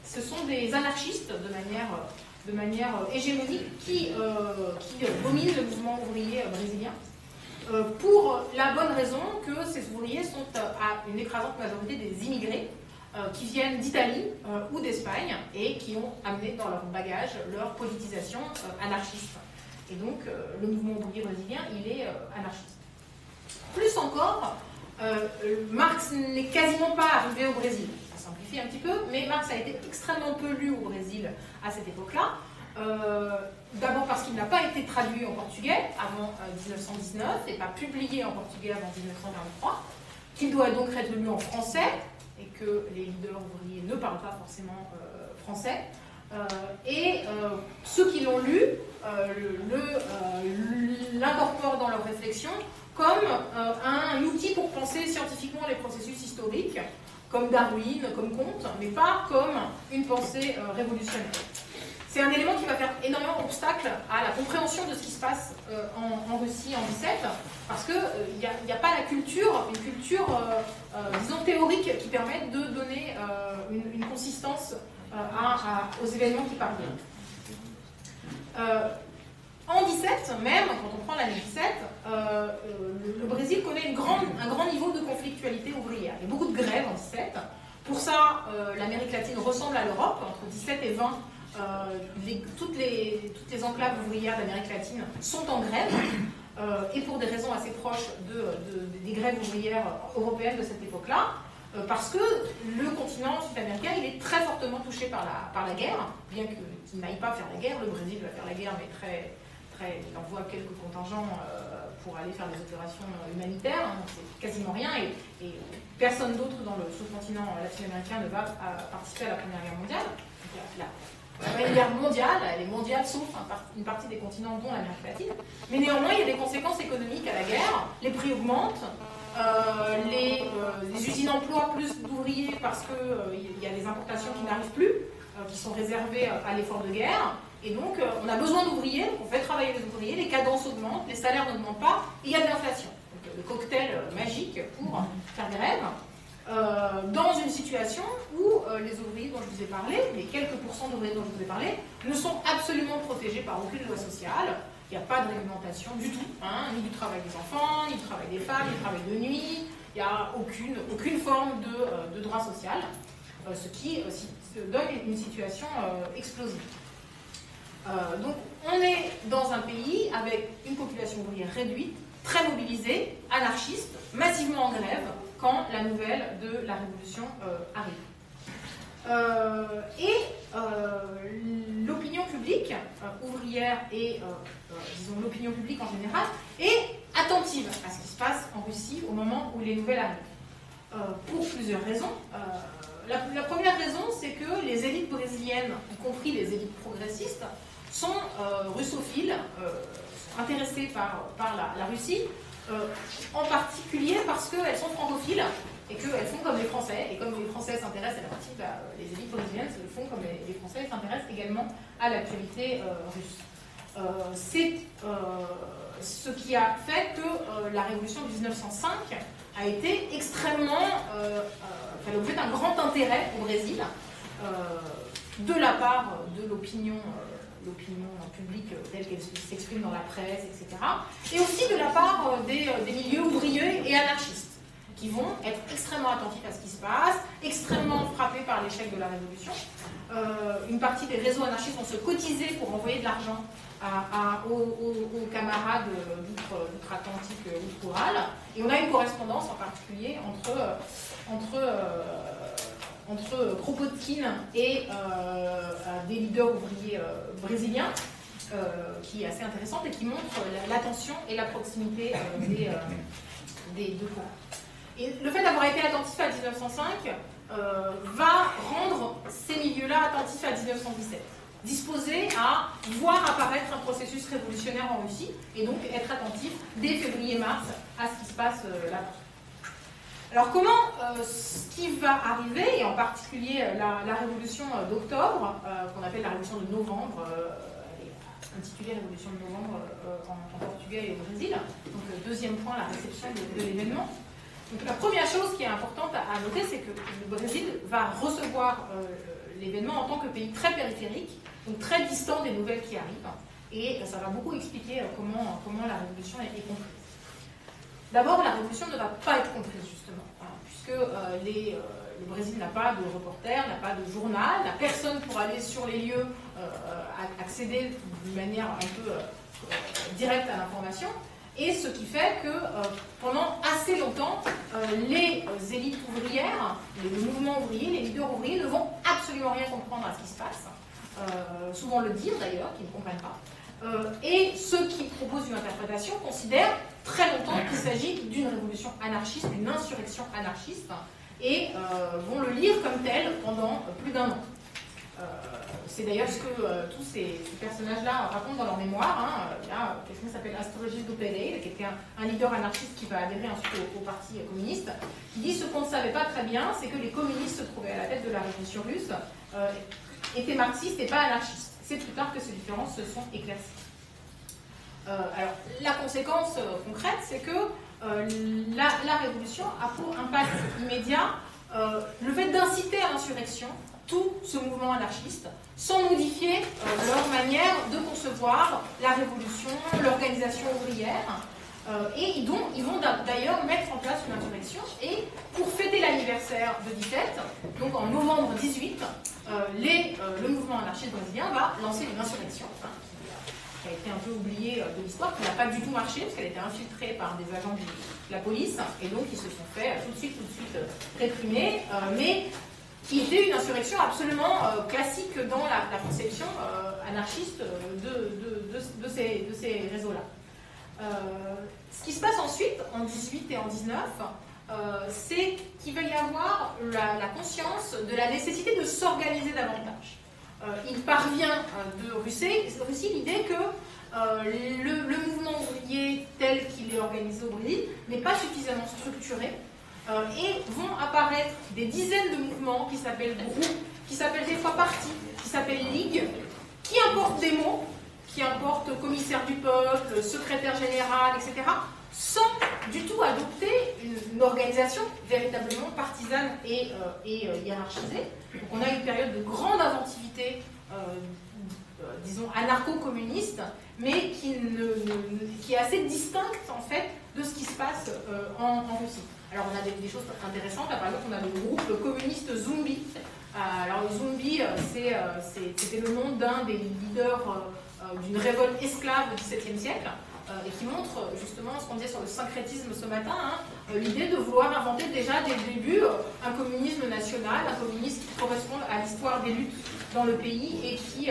Speaker 3: Ce sont des anarchistes de manière hégémonique qui dominent le mouvement ouvrier brésilien. Pour la bonne raison que ces ouvriers sont à une écrasante majorité des immigrés qui viennent d'Italie ou d'Espagne et qui ont amené dans leur bagage leur politisation anarchiste. Et donc le mouvement ouvrier brésilien, il est anarchiste. Plus encore, Marx n'est quasiment pas arrivé au Brésil. Ça simplifie un petit peu, mais Marx a été extrêmement peu lu au Brésil à cette époque-là. D'abord parce qu'il n'a pas été traduit en portugais avant 1919 et pas publié en portugais avant 1923, qu'il doit donc être lu en français et que les leaders ouvriers ne parlent pas forcément français. Ceux qui l'ont lu l'incorporent dans leur réflexion comme un outil pour penser scientifiquement les processus historiques, comme Darwin, comme Comte, mais pas comme une pensée révolutionnaire. C'est un élément qui va faire énormément obstacle à la compréhension de ce qui se passe en Russie en 17, parce qu'il n'y a pas la culture, une culture, disons, théorique qui permette de donner une consistance aux événements qui parviennent. En 17, même, quand on prend l'année 17, le Brésil connaît un grand niveau de conflictualité ouvrière. Il y a beaucoup de grèves en 17. Pour ça, l'Amérique latine ressemble à l'Europe. Entre 17 et 20, toutes les enclaves ouvrières d'Amérique latine sont en grève, et pour des raisons assez proches des grèves ouvrières européennes de cette époque-là, parce que le continent sud-américain, il est très fortement touché par la guerre, bien qu'il n'aille pas faire la guerre. Le Brésil va faire la guerre, mais il envoie quelques contingents pour aller faire des opérations humanitaires, hein, c'est quasiment rien, et personne d'autre dans le sous-continent latino-américain ne va participer à la Première Guerre mondiale. La Première Guerre mondiale, elle est mondiale sauf une partie des continents, dont l'Amérique latine. Mais néanmoins, il y a des conséquences économiques à la guerre. Les prix augmentent, les usines emploient plus d'ouvriers parce qu'il y a des importations qui n'arrivent plus, qui sont réservées à l'effort de guerre. Et donc, on a besoin d'ouvriers, on fait travailler les ouvriers, les cadences augmentent, les salaires n'augmentent pas, et il y a de l'inflation. Le cocktail magique pour faire grève. Dans une situation où les ouvriers dont je vous ai parlé, les quelques pourcents d'ouvriers dont je vous ai parlé, ne sont absolument protégés par aucune loi sociale. Il n'y a pas de réglementation du tout, hein, ni du travail des enfants, ni du travail des femmes, ni du travail de nuit. Il n'y a aucune forme de droit social, ce qui donne une situation explosive. Donc on est dans un pays avec une population ouvrière réduite, très mobilisée, anarchiste, massivement en grève, quand la nouvelle de la Révolution arrive. L'opinion publique ouvrière et, disons, l'opinion publique en général, est attentive à ce qui se passe en Russie au moment où les nouvelles arrivent. Pour plusieurs raisons. La première raison, c'est que les élites brésiliennes, y compris les élites progressistes, sont russophiles, sont intéressées par la Russie, en particulier parce qu'elles sont francophiles et qu'elles font comme les Français. Et comme les Français s'intéressent à la politique, les élites brésiliennes se font comme les Français s'intéressent également à l'actualité russe. C'est ce qui a fait que la révolution de 1905 a été extrêmement, fait l'objet d'un grand intérêt au Brésil, de la part de l'opinion publique telle qu'elle s'exprime dans la presse, etc. Et aussi de la part des milieux ouvriers et anarchistes, qui vont être extrêmement attentifs à ce qui se passe, extrêmement frappés par l'échec de la Révolution. Une partie des réseaux anarchistes vont se cotiser pour envoyer de l'argent aux camarades d'outre-Atlantique, outre-Oural. Et on a une correspondance en particulier entre Kropotkin et des leaders ouvriers brésiliens, qui est assez intéressante et qui montre l'attention et la proximité des deux courants. Et le fait d'avoir été attentif à 1905 va rendre ces milieux-là attentifs à 1917, disposés à voir apparaître un processus révolutionnaire en Russie, et donc être attentifs dès février-mars à ce qui se passe là-bas. Alors comment ce qui va arriver, et en particulier la révolution d'octobre, qu'on appelle la révolution de novembre, intitulée Révolution de novembre en portugais et au Brésil, donc le deuxième point, la réception de l'événement. Donc la première chose qui est importante à noter, c'est que le Brésil va recevoir l'événement en tant que pays très périphérique, donc très distant des nouvelles qui arrivent, et ça va beaucoup expliquer comment la révolution est comprise. D'abord, la révolution ne va pas être comprise, justement, puisque le Brésil n'a pas de reporter, n'a pas de journal, n'a personne pour aller sur les lieux, accéder d'une manière un peu directe à l'information, et ce qui fait que pendant assez longtemps, les élites ouvrières, le mouvement ouvrier, les leaders ouvriers ne vont absolument rien comprendre à ce qui se passe, souvent le dire d'ailleurs, qu'ils ne comprennent pas. Et ceux qui proposent une interprétation considèrent très longtemps qu'il s'agit d'une révolution anarchiste, d'une insurrection anarchiste, et vont le lire comme tel pendant plus d'un an. C'est d'ailleurs ce que tous ces personnages-là racontent dans leur mémoire. Il y a quelqu'un qui s'appelle Astrologis do Pereira, qui était un leader anarchiste qui va adhérer ensuite au parti communiste, qui dit ce qu'on ne savait pas très bien, c'est que les communistes se trouvaient à la tête de la révolution russe, étaient marxistes et pas anarchistes. C'est plus tard que ces différences se sont éclaircies. Alors, la conséquence concrète, c'est que la révolution a pour impact immédiat le fait d'inciter à l'insurrection tout ce mouvement anarchiste, sans modifier leur manière de concevoir la révolution, l'organisation ouvrière. Et ils vont d'ailleurs mettre en place une insurrection. Et pour fêter l'anniversaire de 17, donc en novembre 18, le mouvement anarchiste brésilien va lancer une insurrection, qui a été un peu oubliée de l'histoire, qui n'a pas du tout marché, parce qu'elle a été infiltrée par des agents de la police, et donc ils se sont fait tout de suite réprimer, mais qui était une insurrection absolument classique dans la conception anarchiste de ces réseaux-là. Ce qui se passe ensuite, en 18 et en 19, c'est qu'il va y avoir la conscience de la nécessité de s'organiser davantage. Il parvient de Russie l'idée que le mouvement ouvrier tel qu'il est organisé au Brésil n'est pas suffisamment structuré, et vont apparaître des dizaines de mouvements qui s'appellent groupes, qui s'appellent des fois partis, qui s'appellent ligues, qui importent des mots, qui importent commissaire du peuple, secrétaire général, etc., sans du tout adopter une organisation véritablement partisane et hiérarchisée. Donc on a une période de grande inventivité, disons anarcho-communiste, mais qui est assez distincte en fait de ce qui se passe en Russie. Alors on a des choses intéressantes. Là, par exemple, on a le groupe communiste Zumbi. Alors Zumbi, c'était le nom d'un des leaders d'une révolte esclave au XVIIe siècle, et qui montre justement ce qu'on disait sur le syncrétisme ce matin, l'idée de vouloir inventer déjà dès le début un communisme national, un communisme qui corresponde à l'histoire des luttes dans le pays et qui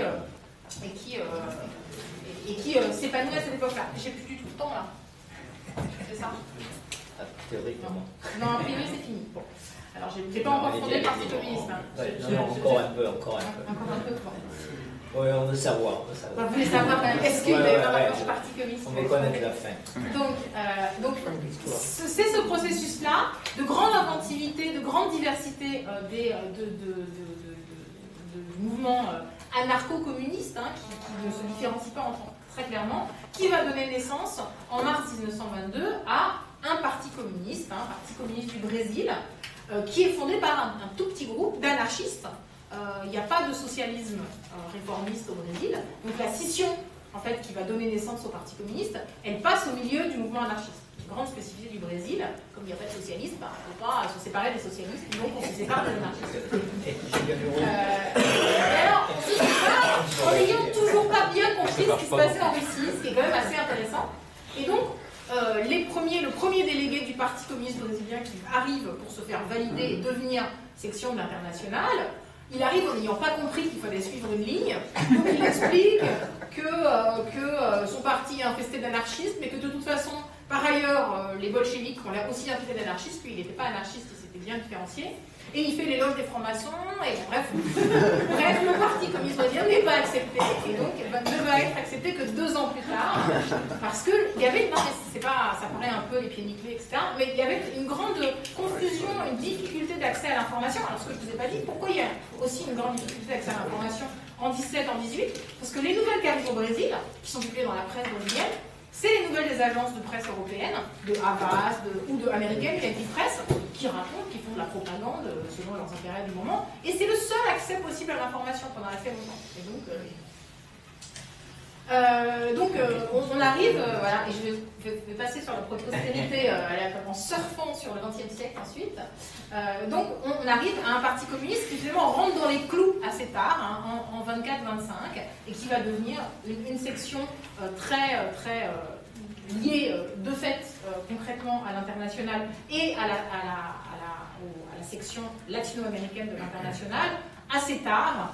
Speaker 3: s'épanouit à cette époque-là. J'ai plus du tout le temps là. C'est ça?
Speaker 1: Théoriquement.
Speaker 3: Non, a priori c'est fini. Bon. Alors j'ai pas encore fondé le Parti communiste.
Speaker 1: Encore un peu.
Speaker 3: Encore un peu.
Speaker 1: Oui, on veut savoir.
Speaker 3: Vous voulez savoir est-ce qu'il y a un Parti communiste?
Speaker 1: On veut connaître la fin.
Speaker 3: Donc c'est ce processus-là de grande inventivité, de grande diversité de mouvements anarcho-communistes, qui ne se différencient pas très clairement, qui va donner naissance en mars 1922 à un parti communiste du Brésil, qui est fondé par un tout petit groupe d'anarchistes. Il n'y a pas de socialisme réformiste au Brésil, donc la scission en fait, qui va donner naissance au Parti communiste, elle passe au milieu du mouvement anarchiste. Une grande spécificité du Brésil, comme il n'y a pas de socialisme, on ne peut pas se séparer des socialistes, donc on se sépare des anarchistes. Alors, on se sépare en n'ayant toujours pas bien compris ce qui se passait en Russie, ce qui est quand même assez intéressant. Et donc, le premier délégué du Parti communiste brésilien qui arrive pour se faire valider et devenir section de l'Internationale, il arrive en n'ayant pas compris qu'il fallait suivre une ligne, donc il explique que son parti est infesté d'anarchistes, mais que de toute façon, Par ailleurs, les bolcheviks ont l'air aussi invités d'anarchistes, lui il n'était pas anarchiste, il s'était bien différencié. Et il fait l'éloge des francs-maçons, et bref, le parti communiste brésilien n'est pas accepté, et donc ne va être accepté que 2 ans plus tard, parce qu'il y avait, non mais c'est pas, ça paraît un peu les pieds nickelés, etc., mais il y avait une grande confusion, une difficulté d'accès à l'information. Alors ce que je ne vous ai pas dit, pourquoi il y a aussi une grande difficulté d'accès à l'information en 17, en 18? Parce que les nouvelles qui arrivent au Brésil, qui sont publiées dans la presse brésilienne, c'est les nouvelles des agences de presse européennes, de Havas ou de américaines, United Press, qui racontent, qui font de la propagande selon leurs intérêts du moment. Et c'est le seul accès possible à l'information pendant assez longtemps. Et donc, on arrive, voilà, et je vais passer sur la postérité en surfant sur le XXe siècle ensuite. Donc, on arrive à un parti communiste qui finalement rentre dans les clous assez tard, hein, en 24-25, et qui va devenir une section très liée de fait concrètement à l'international et à la section latino-américaine de l'international, assez tard,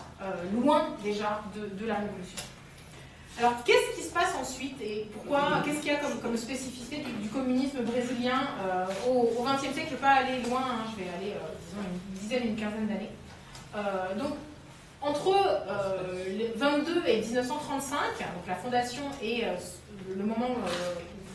Speaker 3: loin déjà de la Révolution. Alors, qu'est-ce qui se passe ensuite et pourquoi, qu'est-ce qu'il y a comme spécificité du communisme brésilien au XXe siècle? Je ne vais pas aller loin, hein, je vais aller, disons, une dizaine, une quinzaine d'années. Donc, entre 22 et 1935, donc la fondation et le moment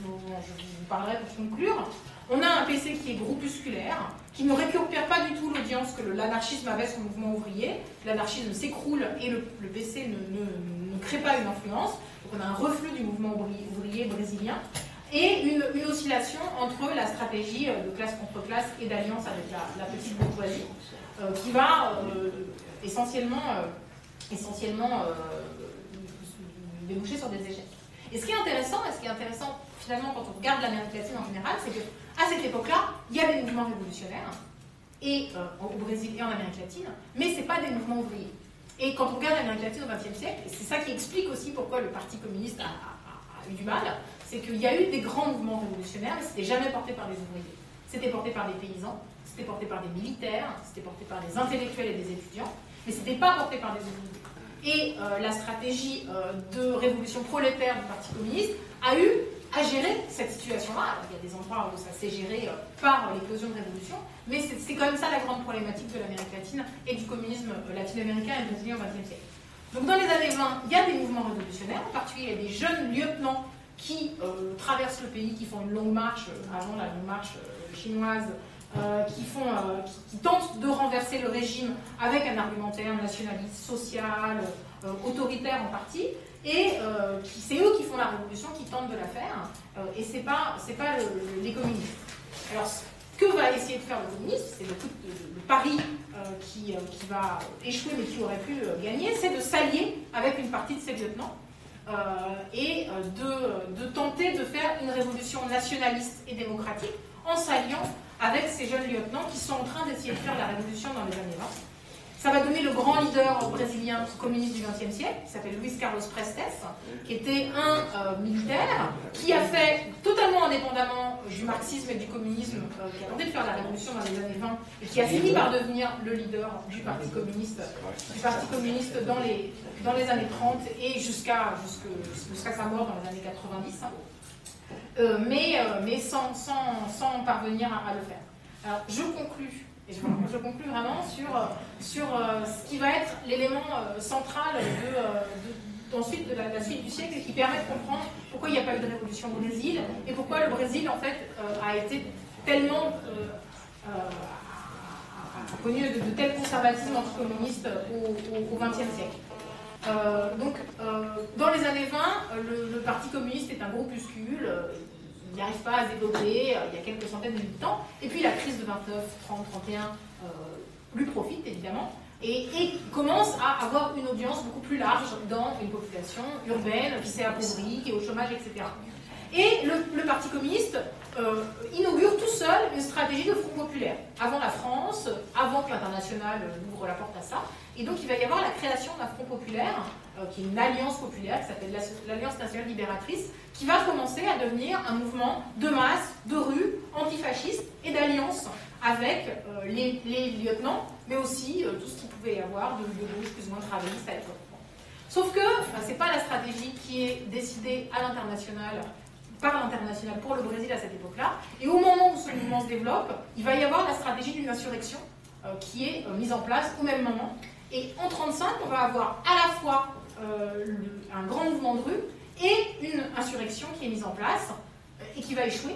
Speaker 3: dont je vous parlerai pour conclure, on a un PC qui est groupusculaire, qui ne récupère pas du tout l'audience que l'anarchisme avait sur le mouvement ouvrier. L'anarchisme s'écroule et le PC ne crée pas une influence. Donc on a un reflux du mouvement ouvrier brésilien et une oscillation entre la stratégie de classe contre classe et d'alliance avec la petite bourgeoisie qui va essentiellement déboucher sur des échecs. Et ce qui est intéressant, finalement quand on regarde l'Amérique latine en général, c'est qu'à cette époque-là, il y a des mouvements révolutionnaires au Brésil et en Amérique latine, mais ce n'est pas des mouvements ouvriers. Et quand on regarde l'Amérique latine au XXe siècle, et c'est ça qui explique aussi pourquoi le Parti communiste a eu du mal, c'est qu'il y a eu des grands mouvements révolutionnaires, mais ce n'était jamais porté par des ouvriers. C'était porté par des paysans, c'était porté par des militaires, c'était porté par des intellectuels et des étudiants, mais ce n'était pas porté par des ouvriers. Et la stratégie de révolution prolétaire du Parti communiste a eu à gérer cette situation-là. Il y a des endroits où ça s'est géré par l'éclosion de révolution, mais c'est quand même ça la grande problématique de l'Amérique latine et du communisme latino-américain et brésilien au XXe siècle. Donc dans les années 20, il y a des mouvements révolutionnaires, en particulier il y a des jeunes lieutenants qui traversent le pays, qui font une longue marche, avant la longue marche chinoise, qui tentent de renverser le régime avec un argumentaire nationaliste, social, autoritaire en partie, et c'est eux qui font la révolution, qui tentent de la faire, et c'est pas les communistes. Alors, ce que va essayer de faire le communisme, c'est le pari qui va échouer mais qui aurait pu gagner, c'est de s'allier avec une partie de ses lieutenants et de tenter de faire une révolution nationaliste et démocratique en s'alliant avec ces jeunes lieutenants qui sont en train d'essayer de faire la révolution dans les années 20. Ça va donner le grand leader brésilien communiste du XXe siècle, qui s'appelle Luiz Carlos Prestes, qui était un militaire, qui a fait totalement indépendamment du marxisme et du communisme, qui a tenté de faire la révolution dans les années 20, et qui a fini par devenir le leader du Parti communiste dans les années 30 et jusqu'à sa mort dans les années 90. Mais sans parvenir à le faire. Alors, je conclus vraiment sur ce qui va être l'élément central ensuite de la suite du siècle et qui permet de comprendre pourquoi il n'y a pas eu de révolution au Brésil et pourquoi le Brésil, en fait, a été tellement connu de tel conservatisme anticommuniste au XXe siècle. Dans les années 20, le Parti communiste est un groupuscule, il n'arrive pas à se développer, il y a quelques centaines de militants, et puis la crise de 29, 30, 31 lui profite évidemment, et commence à avoir une audience beaucoup plus large dans une population urbaine qui s'est appauvrie, qui est au chômage, etc. Et le Parti communiste inaugure tout seul une stratégie de front populaire, avant la France, avant que l'international ouvre la porte à ça. Et donc il va y avoir la création d'un front populaire, qui est une alliance populaire, qui s'appelle l'Alliance nationale libératrice, qui va commencer à devenir un mouvement de masse, de rue, antifasciste et d'alliance avec les lieutenants, mais aussi tout ce qu'il pouvait y avoir de gauche plus ou moins travailliste à l'époque. Sauf que ce n'est pas la stratégie qui est décidée à l'international par l'international pour le Brésil à cette époque-là. Et au moment où ce mouvement se développe, il va y avoir la stratégie d'une insurrection qui est mise en place au même moment. Et en 1935, on va avoir à la fois un grand mouvement de rue et une insurrection qui est mise en place et qui va échouer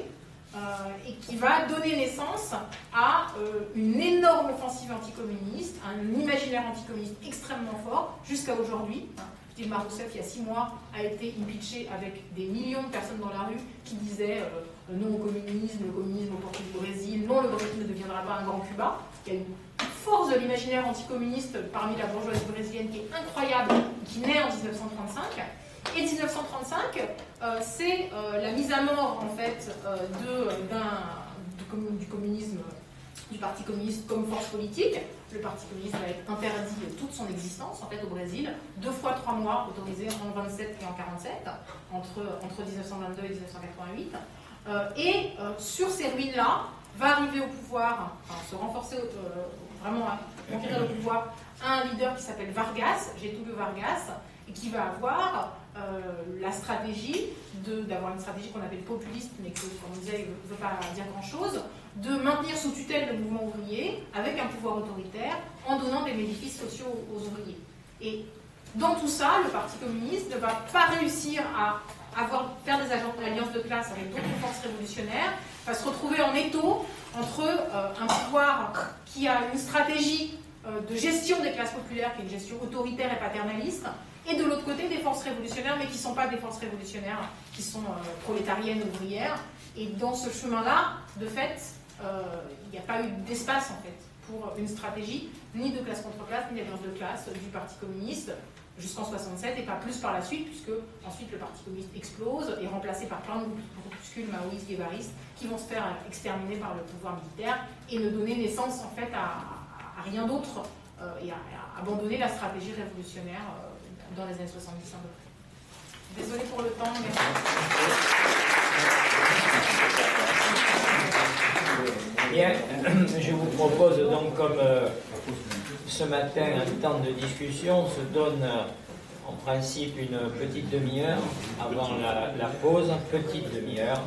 Speaker 3: et qui va donner naissance à une énorme offensive anticommuniste, un imaginaire anticommuniste extrêmement fort jusqu'à aujourd'hui. Dilma Rousseff, il y a 6 mois, a été impeachée avec des millions de personnes dans la rue qui disaient non au communisme, le communisme au portrait du Brésil, non, le Brésil ne deviendra pas un grand Cuba. Il y a une force de l'imaginaire anticommuniste parmi la bourgeoisie brésilienne qui est incroyable, qui naît en 1935. Et 1935, c'est la mise à mort en fait du communisme, du Parti communiste comme force politique. Le Parti communiste va être interdit toute son existence en fait au Brésil, 2 fois 3 mois autorisés en 27 et en 47, entre 1922 et 1988. Et sur ces ruines-là, va arriver au pouvoir, enfin, se renforcer, vraiment conquérir le pouvoir, un leader qui s'appelle Vargas, Getúlio Vargas, et qui va avoir la stratégie d'avoir une stratégie qu'on appelle populiste, mais que, comme on disait, ne veut pas dire grand-chose, de maintenir sous tutelle le mouvement ouvrier avec un pouvoir autoritaire en donnant des bénéfices sociaux aux ouvriers. Et dans tout ça, le Parti communiste ne va pas réussir à faire des alliances de classe avec d'autres forces révolutionnaires, va se retrouver en étau entre un pouvoir qui a une stratégie de gestion des classes populaires, qui est une gestion autoritaire et paternaliste, et de l'autre côté des forces révolutionnaires, mais qui ne sont pas des forces révolutionnaires, qui sont prolétariennes, ouvrières. Et dans ce chemin-là, de fait, il n'y a pas eu d'espace en fait pour une stratégie ni de classe contre classe, ni d'alliance de classe du Parti communiste jusqu'en 67 et pas plus par la suite, puisque ensuite le Parti communiste explose et est remplacé par plein de groupuscules maoïstes, guévaristes qui vont se faire exterminer par le pouvoir militaire et ne donner naissance en fait à rien d'autre et à abandonner la stratégie révolutionnaire dans les années 70 à peu près. Désolée pour le temps, merci.
Speaker 1: Bien, je vous propose donc, comme ce matin, un temps de discussion, on se donne en principe une petite demi-heure avant la pause, petite demi-heure.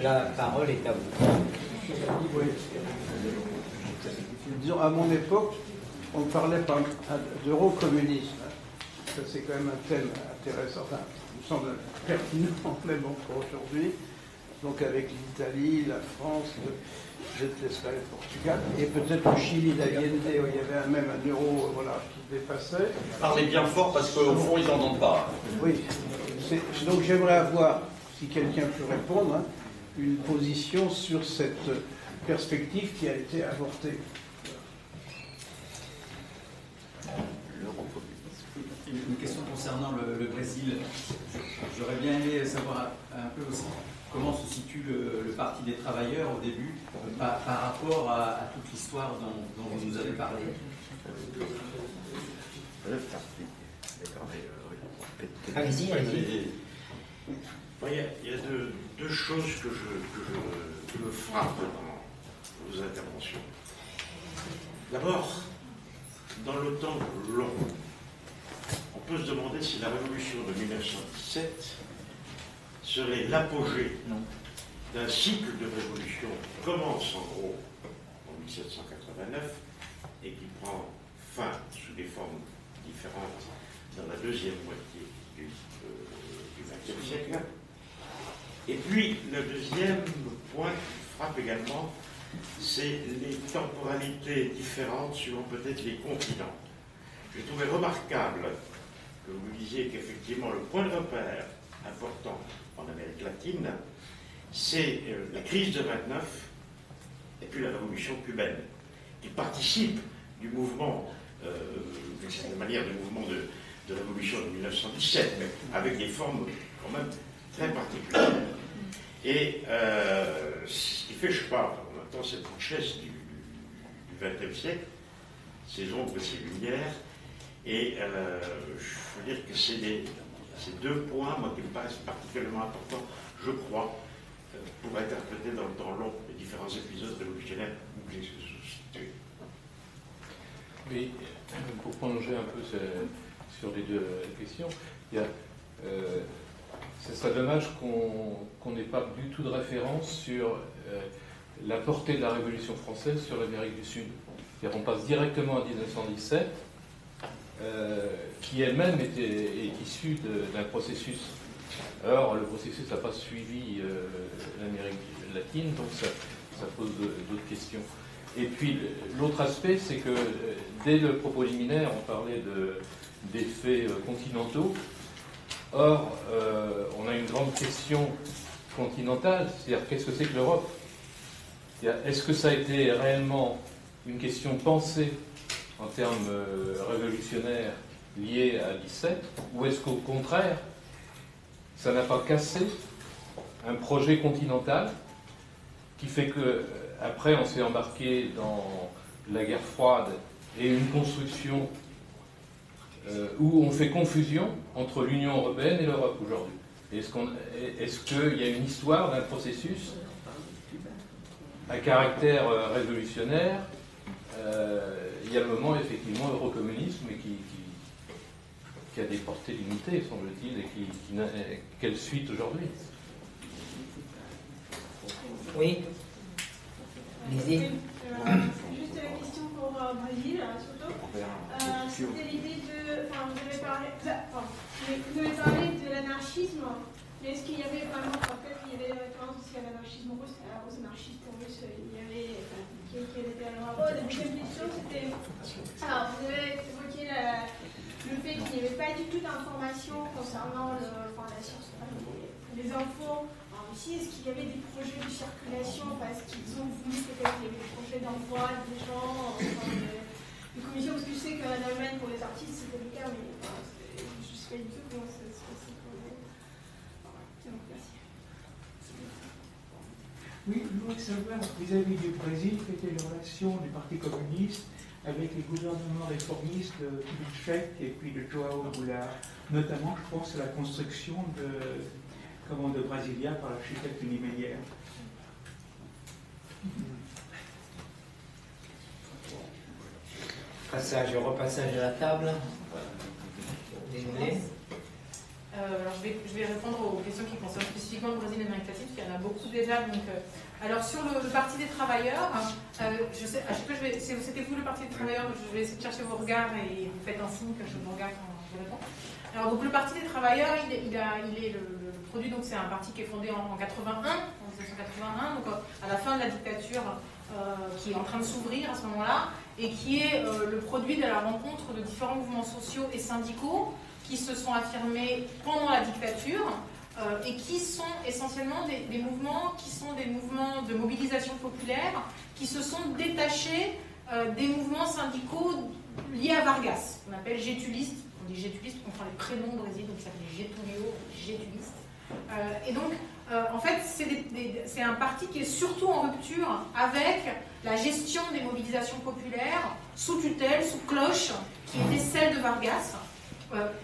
Speaker 1: La parole est à vous.
Speaker 4: Oui. Disons, à mon époque, on parlait d'eurocommunisme. Ça, c'est quand même un thème intéressant, enfin, il me semble pertinent, même encore aujourd'hui. Donc avec l'Italie, la France, l'Espagne, le Portugal, et peut-être le Chili d'Allende, où il y avait même un euro qui dépassait.
Speaker 5: Parlez bien fort parce qu'au fond, ils n'entendent pas.
Speaker 4: Oui. Donc j'aimerais avoir, si quelqu'un peut répondre, une position sur cette perspective qui a été avortée.
Speaker 6: Une question concernant le Brésil. J'aurais bien aimé savoir un peu aussi comment se situe le Parti des travailleurs au début par rapport à toute l'histoire dont vous nous avez parlé.
Speaker 1: Allez-y, allez-y.
Speaker 7: Il y a deux choses qui me frappent dans vos interventions. D'abord, dans le temps long, on peut se demander si la révolution de 1917 serait l'apogée d'un cycle de révolution qui commence en gros en 1789 et qui prend fin sous des formes différentes dans la deuxième moitié du XXe siècle. Et puis, le deuxième point qui frappe également, c'est les temporalités différentes suivant peut-être les continents. J'ai trouvé remarquable que vous disiez qu'effectivement le point de repère important en Amérique latine, c'est la crise de 29 et puis la révolution cubaine, qui participe du mouvement, d'une certaine manière, du mouvement de révolution de 1917, mais avec des formes quand même très particulières. Et ce qui fait, je parle en même temps, cette richesse du XXe siècle, ces ombres et ces lumières, et je veux dire que c'est ces deux points, moi, qui me paraissent particulièrement importants, je crois, pour interpréter dans le temps long les différents épisodes révolutionnaires où j'ai suscité.
Speaker 8: Oui, pour prolonger un peu sur les deux questions, il y a ce serait dommage qu'on n'ait pas du tout de référence sur la portée de la Révolution française sur l'Amérique du Sud. C'est-à-dire on passe directement à 1917, qui elle-même est issue d'un processus. Or, le processus n'a pas suivi l'Amérique latine, donc ça pose d'autres questions. Et puis, l'autre aspect, c'est que dès le propos liminaire, on parlait d'effets continentaux. Or, on a une grande question continentale, c'est-à-dire qu'est-ce que c'est que l'Europe? Est-ce que ça a été réellement une question pensée en termes révolutionnaires liée à 17, ou est-ce qu'au contraire, ça n'a pas cassé un projet continental qui fait que après on s'est embarqué dans la guerre froide et une construction où on fait confusion entre l'Union européenne et l'Europe aujourd'hui. Est-ce qu'il y a une histoire d'un processus à caractère révolutionnaire? Il y a le moment effectivement eurocommunisme qui a des portées limitées, semble-t-il, et qui n'a quelle suite aujourd'hui?
Speaker 1: Oui. Allez-y.
Speaker 9: Juste la question pour Brésil, surtout. C'était l'idée de. Enfin, vous avez parlé de l'anarchisme, mais est-ce qu'il y avait vraiment. Peut-être qu'il y avait des références aussi à l'anarchisme russe, aux anarchistes russes, il y avait. Qui était à l'Europe. La deuxième question, c'était. Alors, vous avez évoqué le fait qu'il n'y avait pas du tout d'informations concernant la science, les infos. Ici, est-ce qu'il y avait des projets de circulation parce qu'ils ont voulu peut-être qu'il y avait des projets d'envoi des gens, des commissions, parce que je sais qu'en Allemagne, pour les artistes, c'était le cas, mais je ne sais pas du tout comment ça se passait pour eux. Merci.
Speaker 10: Oui, je voudrais savoir, vis-à-vis du Brésil, quelle était la relation du Parti communiste avec les gouvernements réformistes de Pinochet et puis de João Goulart. Notamment, je pense à la construction de Brasilia par l'architecte Niemeyer.
Speaker 1: Repassage à la table. Désolé.
Speaker 3: Alors je vais répondre aux questions qui concernent spécifiquement le Brésil et l'Amérique latine, parce qu'il y en a beaucoup déjà. Donc, alors sur le Parti des travailleurs, je sais, à chaque fois, c'était vous le Parti des travailleurs, je vais essayer de chercher vos regards et vous faites un signe que je vous regarde quand je réponds. Alors donc le Parti des travailleurs, il est le produit, donc c'est un parti qui est fondé en 1981, donc à la fin de la dictature qui est en train de s'ouvrir à ce moment-là, et qui est le produit de la rencontre de différents mouvements sociaux et syndicaux qui se sont affirmés pendant la dictature et qui sont essentiellement des mouvements qui sont des mouvements de mobilisation populaire qui se sont détachés des mouvements syndicaux liés à Vargas, qu'on appelle gétulistes. On dit gétulistes, on prend les prénoms au Brésil, donc ça s'appelle Getulio, gétulistes. Et donc, en fait, c'est un parti qui est surtout en rupture avec la gestion des mobilisations populaires sous tutelle, sous cloche, qui était celle de Vargas,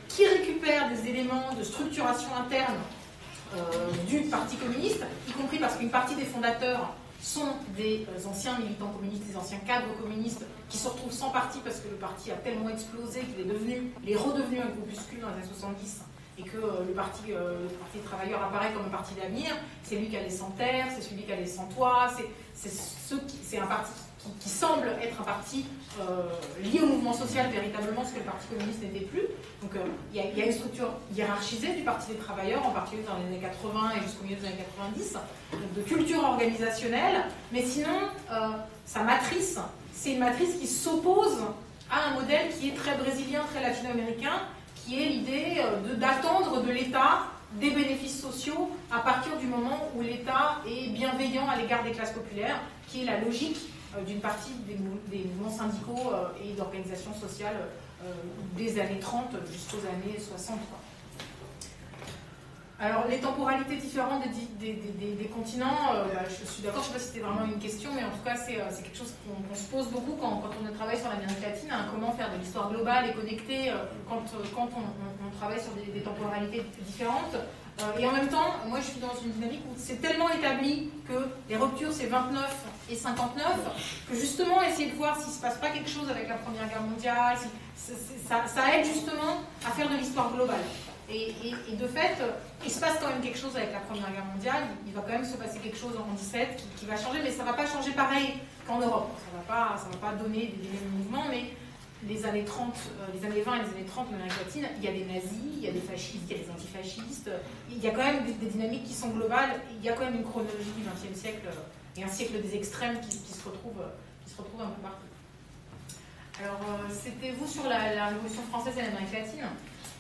Speaker 3: qui récupère des éléments de structuration interne du Parti communiste, y compris parce qu'une partie des fondateurs sont des anciens militants communistes, des anciens cadres communistes qui se retrouvent sans parti parce que le parti a tellement explosé qu'il est redevenu un groupuscule dans les années 70 et que le parti des travailleurs apparaît comme un parti d'avenir. C'est lui qui a les sans terre, c'est celui qui a les sans toit, c'est un parti qui semble être un parti lié au mouvement social véritablement, ce que le Parti communiste n'était plus. Donc il y a une structure hiérarchisée du Parti des travailleurs, en particulier dans les années 80 et jusqu'au milieu des années 90, donc de culture organisationnelle, mais sinon, sa matrice, c'est une matrice qui s'oppose à un modèle qui est très brésilien, très latino-américain, qui est l'idée d'attendre de l'État des bénéfices sociaux à partir du moment où l'État est bienveillant à l'égard des classes populaires, qui est la logique d'une partie des mouvements syndicaux et d'organisations sociales des années 30 jusqu'aux années 60. Alors, les temporalités différentes des continents, je suis d'accord, je ne sais pas si c'était vraiment une question, mais en tout cas, c'est quelque chose qu'on se pose beaucoup quand on travaille sur l'Amérique latine, hein, comment faire de l'histoire globale et connectée quand on travaille sur des temporalités différentes. Et en même temps, moi je suis dans une dynamique où c'est tellement établi que les ruptures c'est 29 et 59, que justement essayer de voir s'il ne se passe pas quelque chose avec la Première Guerre mondiale, ça aide justement à faire de l'histoire globale. Et de fait, il se passe quand même quelque chose avec la Première Guerre mondiale, il va quand même se passer quelque chose en 17 qui va changer, mais ça ne va pas changer pareil qu'en Europe. Ça va pas donner des mêmes mouvements, mais les années 30, les années 20 et les années 30 en Amérique latine, il y a des nazis, il y a des fascistes, il y a des antifascistes, il y a quand même des dynamiques qui sont globales, il y a quand même une chronologie du XXe siècle et un siècle des extrêmes qui se retrouvent un peu partout. Alors, c'était vous sur la Révolution française et l'Amérique latine.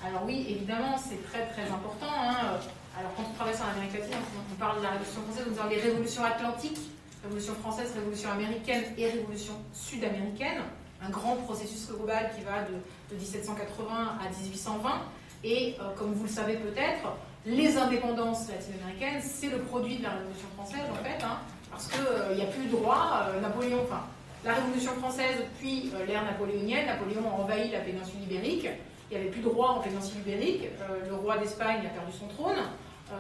Speaker 3: Alors oui, évidemment, c'est très très important. Hein. Alors quand on travaille sur l'Amérique latine, on parle de la Révolution française, on parle des révolutions atlantiques, Révolution française, Révolution américaine et Révolution sud-américaine. Un grand processus global qui va de 1780 à 1820. Et comme vous le savez peut-être, les indépendances latino-américaines, c'est le produit de la Révolution française en fait, hein, parce qu'il n'y a plus de droit. Napoléon, enfin, la Révolution française, puis l'ère napoléonienne, Napoléon a envahi la péninsule ibérique, il n'y avait plus de roi en péninsule ibérique, le roi d'Espagne a perdu son trône,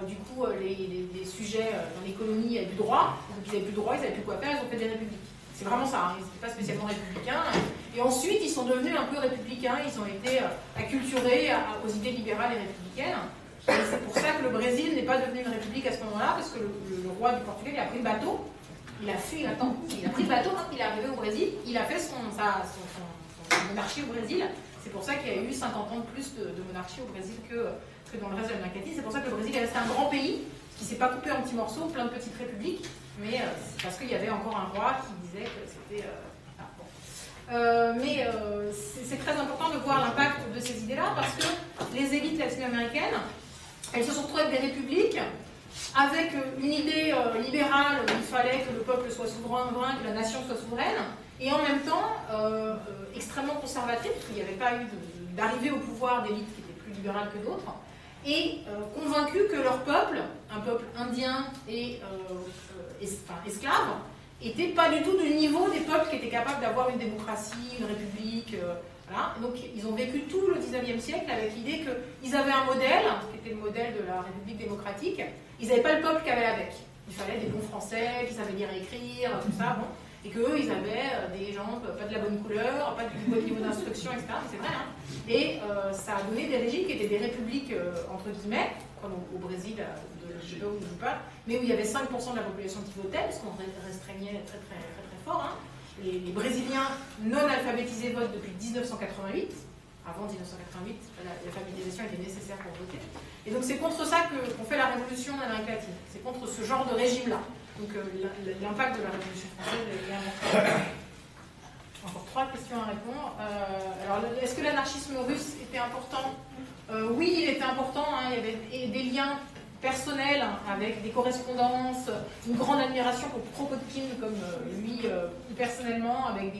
Speaker 3: du coup les sujets dans les colonies, il n'y avait plus de droit, donc ils n'avaient plus de droit, ils n'avaient plus quoi faire, ils ont fait des républiques. C'est vraiment ça, hein. Ils n'étaient pas spécialement républicains. Et ensuite, ils sont devenus un peu républicains, ils ont été acculturés aux idées libérales et républicaines. Et c'est pour ça que le Brésil n'est pas devenu une république à ce moment-là, parce que le roi du Portugal, il a pris le bateau, il a fui, il a pris le bateau quand il est arrivé au Brésil, il a fait son monarchie au Brésil. C'est pour ça qu'il y a eu 50 ans de plus de monarchie au Brésil que dans le reste de l'Amérique latine. C'est pour ça que le Brésil est resté un grand pays, qui ne s'est pas coupé en petits morceaux, plein de petites républiques, mais c'est parce qu'il y avait encore un roi qui disait que c'était... c'est très important de voir l'impact de ces idées-là, parce que les élites latino-américaines, elles se sont retrouvées avec des républiques, avec une idée libérale où il fallait que le peuple soit souverain, que la nation soit souveraine, et en même temps extrêmement conservatrice, parce qu'il n'y avait pas eu d'arrivée au pouvoir d'élites qui étaient plus libérales que d'autres, et convaincus que leur peuple, un peuple indien et esclave, n'était pas du tout du niveau des peuples qui étaient capables d'avoir une démocratie, une république. Voilà. Donc ils ont vécu tout le 19e siècle avec l'idée qu'ils avaient un modèle, qui était le modèle de la République démocratique. Ils n'avaient pas le peuple qu'avait avec. Il fallait des bons Français qui savaient lire et écrire, tout ça, bon. Et qu'eux, ils avaient des gens pas de la bonne couleur, pas du bon niveau d'instruction, etc. C'est vrai, hein. Et ça a donné des régimes qui étaient des républiques, entre guillemets, comme au Brésil, je ne sais pas où je dis pas, mais où il y avait 5% de la population qui votait, parce qu'on restreignait très fort. Hein. Les Brésiliens non alphabétisés votent depuis 1988. Avant 1988, l'alphabétisation était nécessaire pour voter. Et donc c'est contre ça qu'on fait la révolution en Amérique latine. C'est contre ce genre de régime-là. Donc l'impact de la Révolution française est important. Encore 3 questions à répondre. Alors, est-ce que l'anarchisme russe était important? Oui, il était important. Hein. Il y avait des liens personnels avec des correspondances, une grande admiration pour Kropotkin, comme lui personnellement, avec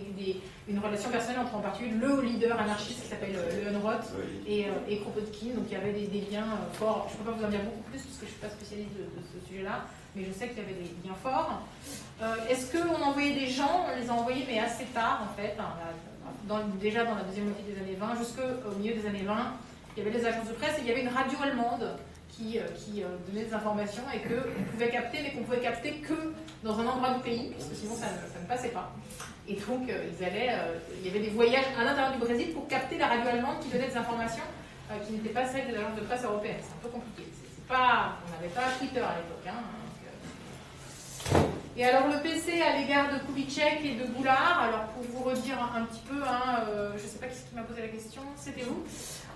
Speaker 3: une relation personnelle entre en particulier le leader anarchiste qui s'appelle Löwenroth et Kropotkin. Donc il y avait des liens forts. Je ne peux pas vous en dire beaucoup plus parce que je ne suis pas spécialiste de ce sujet-là, mais je sais qu'il y avait des liens forts. Est-ce qu'on envoyait des gens? On les a envoyés, mais assez tard en fait, déjà dans la deuxième moitié des années 20, jusqu'au milieu des années 20, il y avait des agences de presse et il y avait une radio allemande qui donnait des informations et qu'on pouvait capter, mais qu'on pouvait capter que dans un endroit du pays, parce que sinon ça ne passait pas. Et donc il y avait des voyages à l'intérieur du Brésil pour capter la radio allemande qui donnait des informations qui n'étaient pas celles des agences de presse européennes. C'est un peu compliqué. On n'avait pas Twitter à l'époque. Hein, et alors le PC à l'égard de Kubitschek et de Goulard, alors pour vous redire un petit peu, hein, je ne sais pas qui m'a posé la question, c'était vous.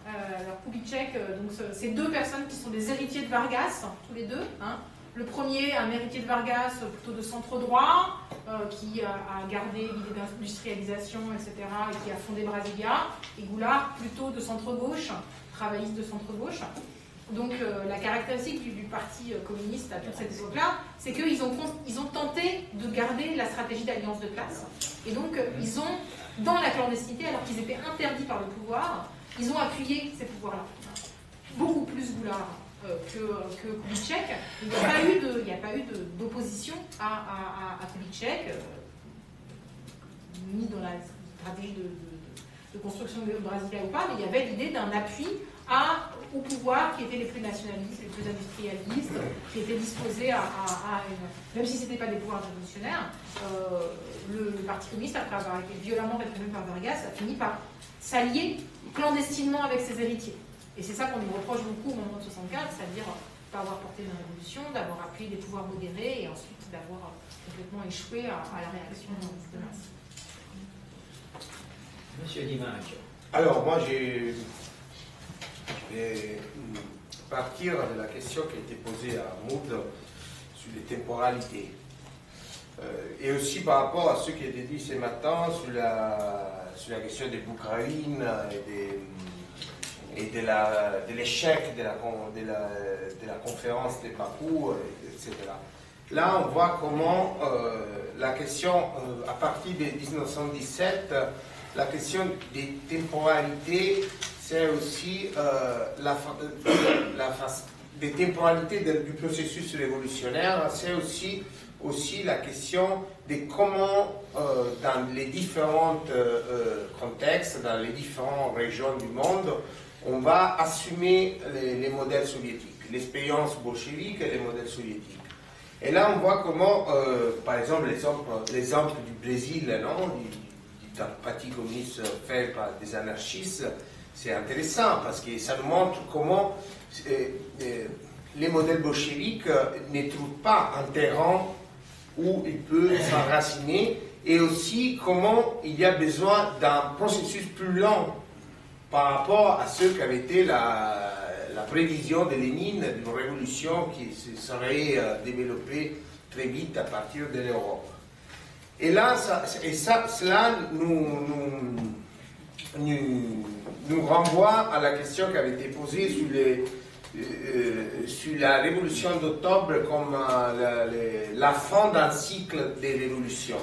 Speaker 3: Alors Kubitschek, donc c'est 2 personnes qui sont des héritiers de Vargas, tous les deux. Hein. Le premier, un héritier de Vargas, plutôt de centre droit, qui a gardé l'idée d'industrialisation, etc., et qui a fondé Brasilia. Et Goulard, plutôt de centre gauche, travailliste de centre gauche. Donc la caractéristique du parti communiste à toute cette époque-là, c'est qu'ils ont tenté de garder la stratégie d'alliance de classe. Et donc ils ont, dans la clandestinité, alors qu'ils étaient interdits par le pouvoir, ils ont appuyé ces pouvoirs-là. Beaucoup plus Goulard que Kubitschek. Il n'y a pas eu d'opposition à Kubitschek, ni dans la stratégie de construction de Brasilia ou pas, mais il y avait l'idée d'un appui au pouvoir qui étaient les plus nationalistes, les plus industrialistes, qui étaient disposés même si ce n'étaient pas des pouvoirs révolutionnaires, le Parti communiste, après avoir été violemment réprimé par Vargas, a fini par s'allier clandestinement avec ses héritiers. Et c'est ça qu'on nous reproche beaucoup au moment de 64, c'est-à-dire pas avoir porté une révolution, d'avoir appuyé des pouvoirs modérés et ensuite d'avoir complètement échoué à la réaction de masse.
Speaker 1: Monsieur Dimanche.
Speaker 2: Alors, moi, je vais partir de la question qui a été posée à Maud sur les temporalités. Et aussi par rapport à ce qui a été dit ce matin sur la question de l'Ukraine et de l'échec de la conférence de Bakou, etc. Là, on voit comment la question, à partir de 1917, la question des temporalités, c'est aussi des temporalités du processus révolutionnaire, c'est aussi la question de comment, dans les différents contextes, dans les différentes régions du monde, on va assumer les modèles soviétiques, l'expérience bolchevique et les modèles soviétiques. Et là, on voit comment, par exemple, l'exemple du Brésil, non, du parti communiste fait par des anarchistes, c'est intéressant parce que ça nous montre comment les modèles bolcheviques ne trouvent pas un terrain où il peut s'enraciner, et aussi comment il y a besoin d'un processus plus lent par rapport à ce qu'avait été la prévision de Lénine d'une révolution qui se serait développée très vite à partir de l'Europe. Et là, cela nous renvoie à la question qui avait été posée sur la révolution d'octobre comme la fin d'un cycle des révolutions.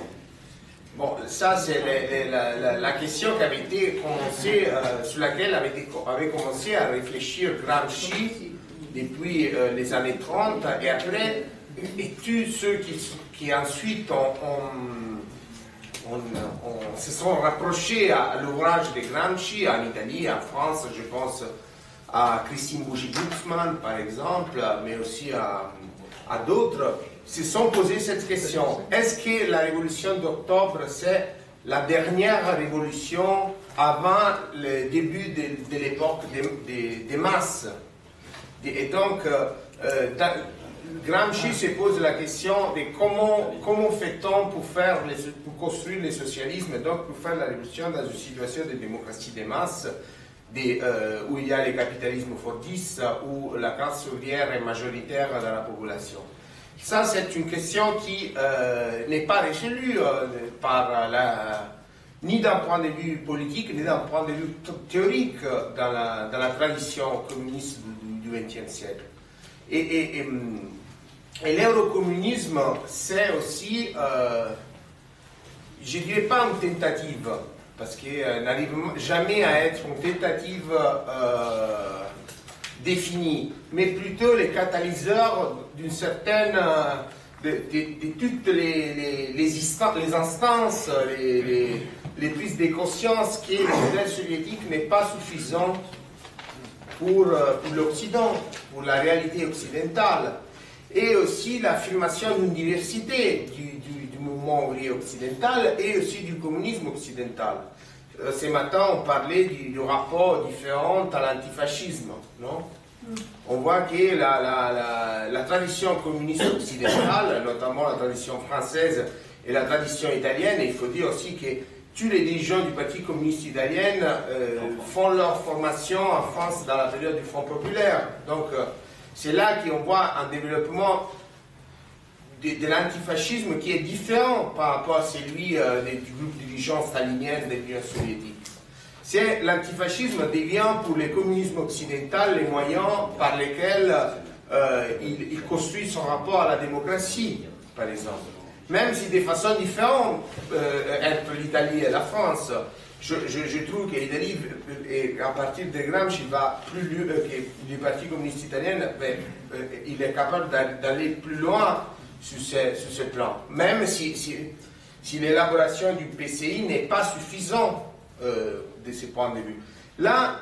Speaker 2: Bon, ça c'est la question qui avait été commencée, sur laquelle avait commencé à réfléchir Gramsci depuis les années 30, et après, et tous ceux qui ensuite se sont rapprochés à l'ouvrage de Gramsci, en Italie, en France, je pense à Christine Bougie-Glucksmann, par exemple, mais aussi à d'autres, se sont posés cette question. Est-ce que la révolution d'octobre, c'est la dernière révolution avant le début de l'époque des masses? Et donc, Gramsci se pose la question de comment fait-on pour construire le socialisme, donc pour faire la révolution dans une situation de démocratie des masses, où il y a le capitalisme fordiste, où la classe ouvrière est majoritaire dans la population. Ça, c'est une question qui n'est pas résolue ni d'un point de vue politique, ni d'un point de vue théorique dans la tradition communiste du XXe siècle. Et l'eurocommunisme, c'est aussi, je ne dirais pas une tentative, parce qu'il n'arrive jamais à être une tentative définie, mais plutôt les catalyseurs d'une certaine, de toutes les instances, les prises de conscience que le modèle soviétique n'est pas suffisant pour l'Occident, pour la réalité occidentale, et aussi l'affirmation d'une diversité du mouvement ouvrier occidental et aussi du communisme occidental. Ce matin, on parlait du rapport différent à l'antifascisme, non? On voit que la tradition communiste occidentale, notamment la tradition française et la tradition italienne, et il faut dire aussi que tous les dirigeants du Parti communiste italien font leur formation en France dans la période du Front populaire. Donc, c'est là qu'on voit un développement de l'antifascisme qui est différent par rapport à celui du groupe dirigeant stalinien de l'Union soviétique. L'antifascisme devient pour le communisme occidental les moyens par lesquels il construit son rapport à la démocratie, par exemple. Même si de façon différente entre l'Italie et la France. Je trouve que l'Italie, à partir de Gramsci, va plus loin, que le Parti communiste italien, il est capable d'aller plus loin sur ce plan. Même si l'élaboration du PCI n'est pas suffisante de ce point de vue. Là,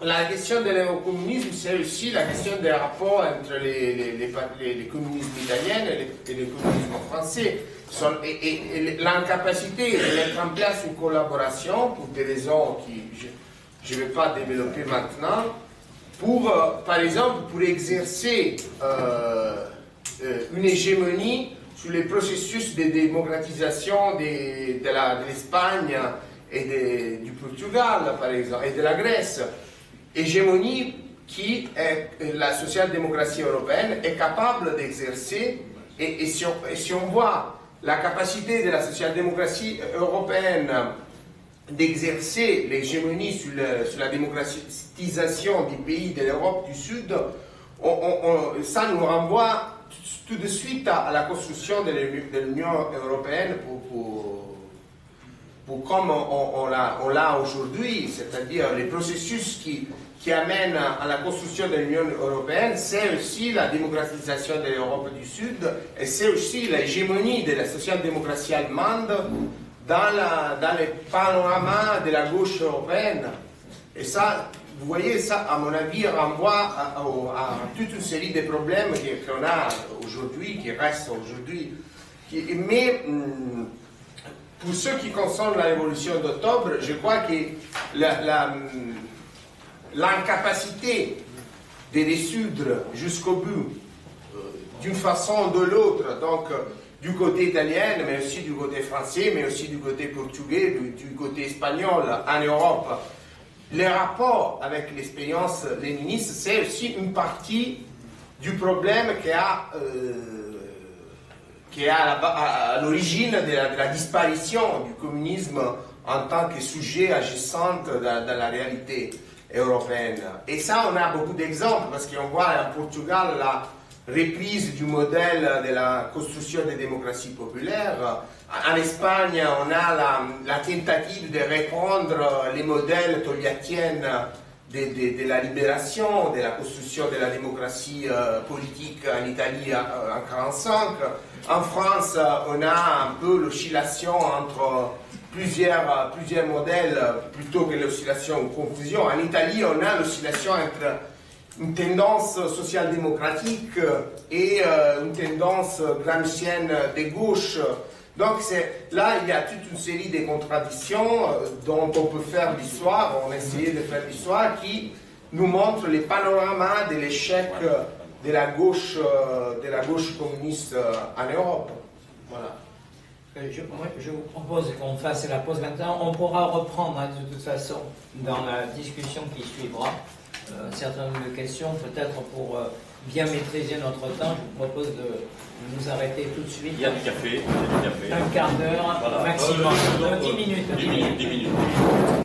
Speaker 2: la question de l'eurocommunisme, c'est aussi la question des rapports entre les communismes italiens et les communismes français. Et l'incapacité de mettre en place une collaboration, pour des raisons que je ne vais pas développer maintenant, pour, par exemple, pour exercer une hégémonie sur les processus de démocratisation de l'Espagne et du Portugal, par exemple, et de la Grèce. Hégémonie qui la social-démocratie européenne est capable d'exercer, et si on voit la capacité de la social-démocratie européenne d'exercer l'hégémonie sur la démocratisation des pays de l'Europe du Sud, ça nous renvoie tout de suite à la construction de l'Union européenne pour comme on l'a aujourd'hui, c'est-à-dire les processus qui amènent à la construction de l'Union européenne, c'est aussi la démocratisation de l'Europe du Sud, et c'est aussi l'hégémonie de la social-démocratie allemande dans le panorama de la gauche européenne. Et ça, vous voyez, ça, à mon avis, renvoie à toute une série de problèmes qu'on a aujourd'hui, qui restent aujourd'hui. Mais pour ce qui concerne la révolution d'octobre, je crois que l'incapacité de résoudre jusqu'au bout, d'une façon ou de l'autre, donc du côté italien, mais aussi du côté français, mais aussi du côté portugais, du côté espagnol en Europe, les rapports avec l'expérience léniniste, c'est aussi une partie du problème qui est à l'origine de la disparition du communisme en tant que sujet agissant dans la réalité européenne. Et ça, on a beaucoup d'exemples, parce qu'on voit en Portugal la reprise du modèle de la construction des démocraties populaires. En Espagne, on a la tentative de reprendre les modèles togliattiens de la libération, de la construction de la démocratie politique en Italie en 1945. En France, on a un peu l'oscillation entre plusieurs modèles, plutôt que l'oscillation ou confusion. En Italie, on a l'oscillation entre une tendance social-démocratique et une tendance gramscienne de gauche. Donc là, il y a toute une série de contradictions dont on peut faire l'histoire, on a essayé de faire l'histoire, qui nous montre les panoramas de l'échec de la gauche communiste en Europe. Voilà.
Speaker 1: Je vous propose qu'on fasse la pause maintenant. On pourra reprendre de toute façon dans la discussion qui suivra un certain nombre de questions, peut-être pour bien maîtriser notre temps. Je vous propose de nous arrêter tout de suite.
Speaker 5: Il y a du café.
Speaker 1: Un quart d'heure,
Speaker 5: voilà.
Speaker 1: maximum. 10 minutes.
Speaker 5: 10 minutes.